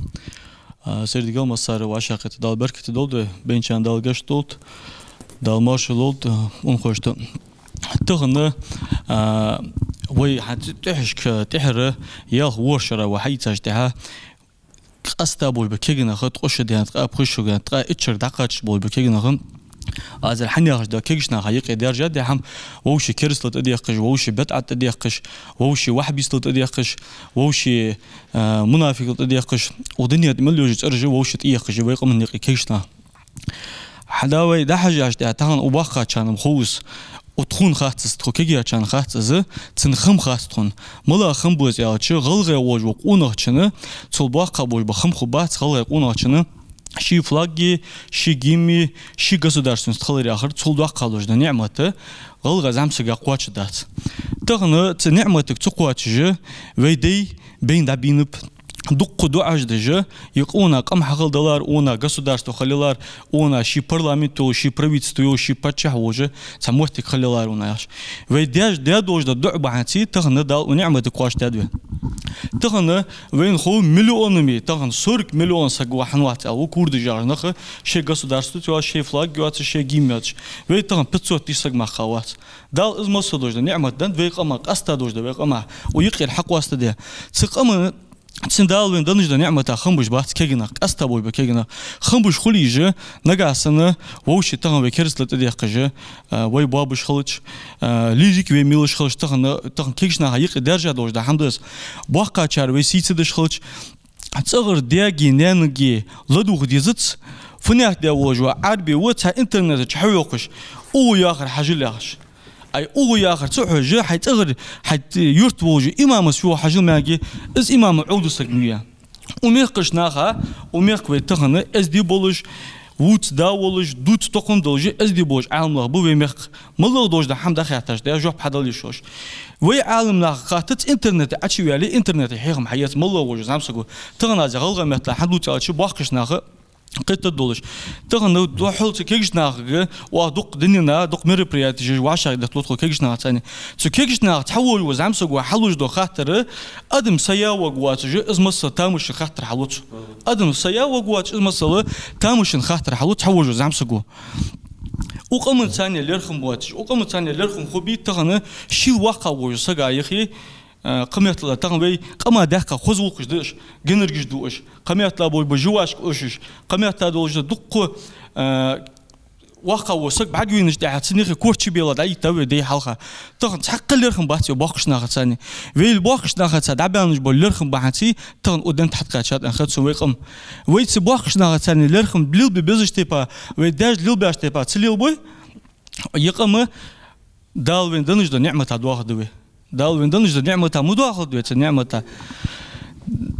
Среди Галмасара Вашах это дал Беркет долды, Бенчан дал Гаштолт, дал Маршал Олд, он хочет تغنى ويحتحش كتحرة يال ورشرة وحيتاج تها أستابول بكيجنا خد قش ديان تقى بخشوا جان تقى إتشر دقاتش بول بكيجنا خن أزل حنياش دا كيجنا حقيقة درجة ده هم ووشي كرسلة تديقش ووشي بتعة تديقش ووشي وحبيسلة تديقش ووشي منافق تديقش ودنيا مليوج أرجع ووشي تديقش ويقوم من كيجنا حداوي ده حاجة ده تهان وباقة كان مخوص وتخون خاص تخوكي عشان خاص تنخم خاص تخون ملا خم بوز يا شو غلغة وج وقونا شنو تصلبا قبول بخم خبات غلغة قونا شنو شي فلاجي شي جيمي شي государственность تخلي آخر تصلبا قالوج ده نعمته غلغة زمسك قواتش دات تغنى نعمتك تقواتش ويدي بين دبينب дукку дуажды же, их она кам хахалдалар, она государство халилар, она ши парламенту, ши правительство, ши патчах уже, самостик халилар она аж. Вейдяж дядожда дуабахати, тахна дал унямады кваш дядве. Тахна вейн хо миллионами, тахна 40 миллион сагуахнват, а у курды жарнаха, ши государство, то ши флаг гуатся, ши гиммяч. Вей тахна 500 тысяч махават. Дал из масудожда, нямад дан вей камак, астадожда вей кама, уйкир хакваста де. Цикама Цендалвин данжда нямата хамбуш бат кегина астабой бекегина хамбуш хулиже нагасана воуши таган векерслет декаже вой бабуш халыч лизик ве милыш халыч таган кегшна хайык держа дожда хамдас бака чар ве сицедеш халыч цагыр деги ненги ладух дизыц фунях де вожва арби вот интернет чхойоқыш о яхар хажиляш أي أو يا آخر صح جا حيتغر حيت يرتوج إمام سوى حجل ماجي إز إمام عود سكنية وميقش ناخا وميق ويتغنى إز دي بولج ووت داولج دوت تقن دولج إز دي بولج عالم له بو وميق ملو دوج ده حمد خياتش ده جوب حدل يشوش وي عالم له خاطت إنترنت أشي على إنترنت حيهم حياة ملو وجه زامسكو تغنى زغلغة مثل حدو تالش باقش ناخا قيت الدولش تغنى دوحول كيجش ناخ ودق دنينا دق مريبريات واشا دخلت كيجش ناخ ثاني سو كيجش ناخ تحول وزعمسو وحلوش دو خاطر ادم سيا وقوات ازمس تامش خاطر حلوش ادم سيا وقوات ازمس تامش خاطر حلوش تحول وزعمسو وقم ثاني لرخم واتش وقم ثاني لرخم خبي تغنى شي واقع وسغا يخي قميتلا تغنوي قما دقه خزوقش دش جنرجش دوش قميتلا بول بجواش اوشش قميتلا دوش دق واقع وسق بعجوينش ده حسنيخ كورتشي بيلا داي تو دي حلقه تغن حق لرخم باتي باقشنا ثاني ويل باقشنا ثاني دبانش بول لرخم باتي تغن ودن تحت قاشات ان خدسو ويقم ويت باقشنا ثاني لرخم بليل بيزش تيبا ويداج ليل باش تيبا تسليل بوي يقم دالوين دنج ده نعمه ادواخ دوي دال ويندنج نعمة مدواخل دويت نعمة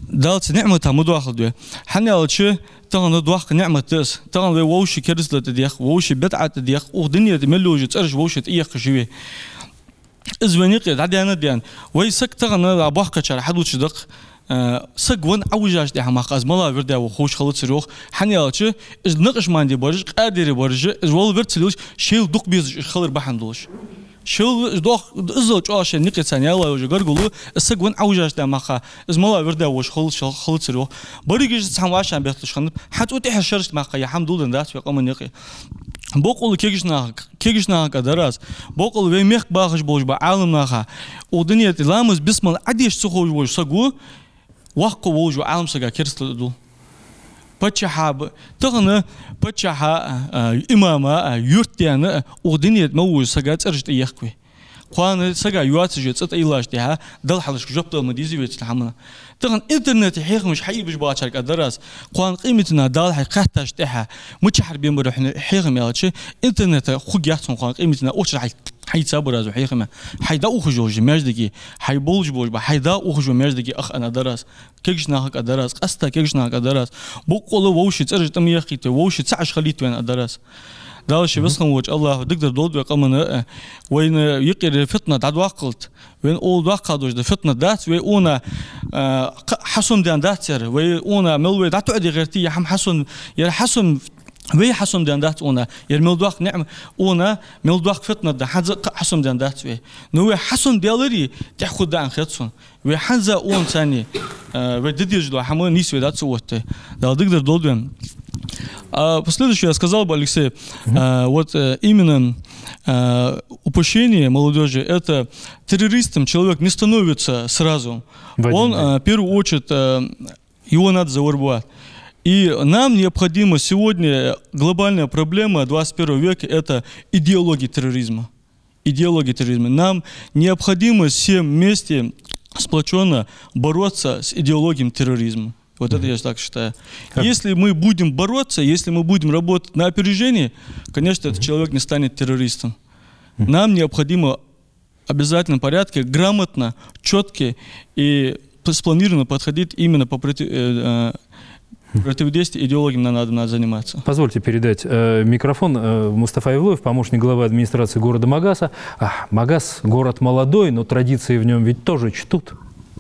دالت نعمة مدواخل دوي حنا لشة تغن دواخ نعمة تس تغن ووش كرس لتديخ ووش بدعة تديخ ودنيا تملوج ترج ووش تيخ شوي إزوانيق عديان ديان ويسك تغن أبوح كشر حدوش دق سجون أوجاش ده حماق أزملا ورده وخوش خلص روح حنا لشة إز نقش ماندي برج قادر برج إز وال ورتلوش شيل دق بيز خلر بحندوش شو دوخ إزوج عاش نقطة ثانية الله يوجد قرقلو السجون أوجاش ده مخا إزملا ورده وش خلص روح بريجش تسمعش عن بيتش خنب حتى وتحشرت مخا يا حمد لله ده في قام نقي بقول كيجش ناق درس بقول ويميخ باخش بوج بعالم ناخا ودنيا تلامس بسم الله عديش سخوج وش سجو وقو وج عالم سجا كرسل دول بتشحاب تغنى بتشحا إماما يرتيانا ودنيا موج سجا ترجت يخوي قان سجا يواتج تت إيلاش تها دل حلش جبت المديزي بيتلحمنا تغن إنترنت حيخ مش حي بيش باشرك الدرس قان قيمتنا دال حي قحتاش تها متشحر بين بروح حيخ ميالش إنترنت خوج يحصل قان قيمتنا أوش حي تصبر هذا حيخ ما حيدا أخرج ماجدكي حي بولج بولج حيدا أخرج ماجدكي أخ أنا درس كيجش ناهك الدرس قستا كيجش ناهك الدرس بقول ووش ترجع تميخيته ووش تعش خليت وين الدرس دالش بس خموج الله دقدر دود وقمنا وين يقر فتنة داد وقلت وين أول وقت دوج فتنة دات وين حسن دان داتر وين ملوي دات عدي غيرتي هم حسن يا حسن وي حسن دان دات ونا يرملدوق نعم ونا ملدوق فتنة ده حسن دان دات وي نو حسن ديالري تاخد دان خدسون وي حنزا اون ثاني وديديج دو حمو نيس دات سوته да дигдер долден последующее я сказал бы, Алексей, вот именно упущение молодежи, это террористом человек не становится сразу. Он, в первую очередь, его надо завербовать. И нам необходимо сегодня глобальная проблема 21 века – это идеология терроризма. Идеология терроризма. Нам необходимо всем вместе сплоченно бороться с идеологией терроризма. Вот это я так считаю. Если мы будем бороться, если мы будем работать на опережение, конечно, этот человек не станет террористом. Нам необходимо в обязательном порядке грамотно, четко и спланированно подходить именно по противодействию идеологиям надо заниматься. Позвольте передать микрофон Мустафа Евлоев, помощник главы администрации города Магаса. Магас – город молодой, но традиции в нем ведь тоже чтут.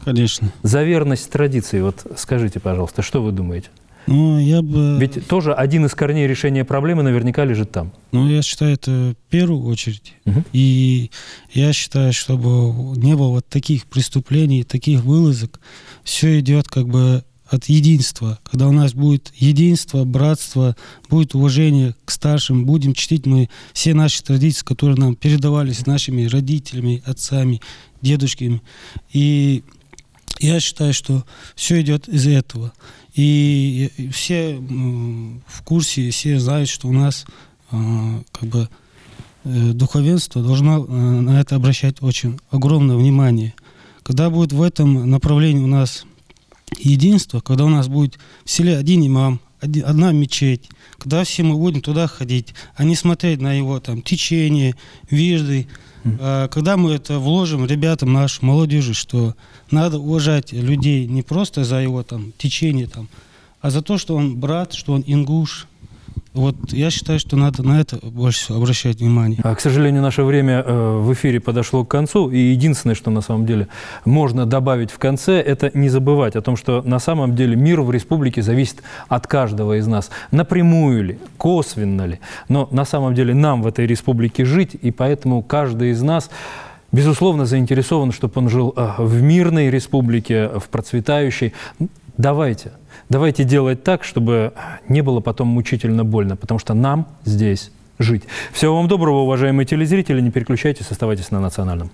Конечно. За верность традиции, вот скажите, пожалуйста, что вы думаете? Ну, я бы... Ведь тоже один из корней решения проблемы наверняка лежит там. Ну, я считаю, это в первую очередь. И я считаю, чтобы не было вот таких преступлений, таких вылазок, все идет как бы от единства. Когда у нас будет единство, братство, будет уважение к старшим, будем чтить мы все наши традиции, которые нам передавались нашими родителями, отцами, дедушками. И я считаю, что все идет из этого. И все в курсе, все знают, что у нас как бы духовенство должно на это обращать очень огромное внимание. Когда будет в этом направлении у нас единство, когда у нас будет в селе один имам, одна мечеть, когда все мы будем туда ходить, а не смотреть на его там течение, вижды, когда мы это вложим ребятам, нашей молодежи, что надо уважать людей не просто за его там течение, там, а за то, что он брат, что он ингуш. Вот я считаю, что надо на это больше всего обращать внимание. К сожалению, наше время в эфире подошло к концу, и единственное, что на самом деле можно добавить в конце, это не забывать о том, что на самом деле мир в республике зависит от каждого из нас. Напрямую ли, косвенно ли, но на самом деле нам в этой республике жить, и поэтому каждый из нас безусловно заинтересован, чтобы он жил в мирной республике, в процветающей. Давайте делать так, чтобы не было потом мучительно больно, потому что нам здесь жить. Всего вам доброго, уважаемые телезрители. Не переключайтесь, оставайтесь на Национальном.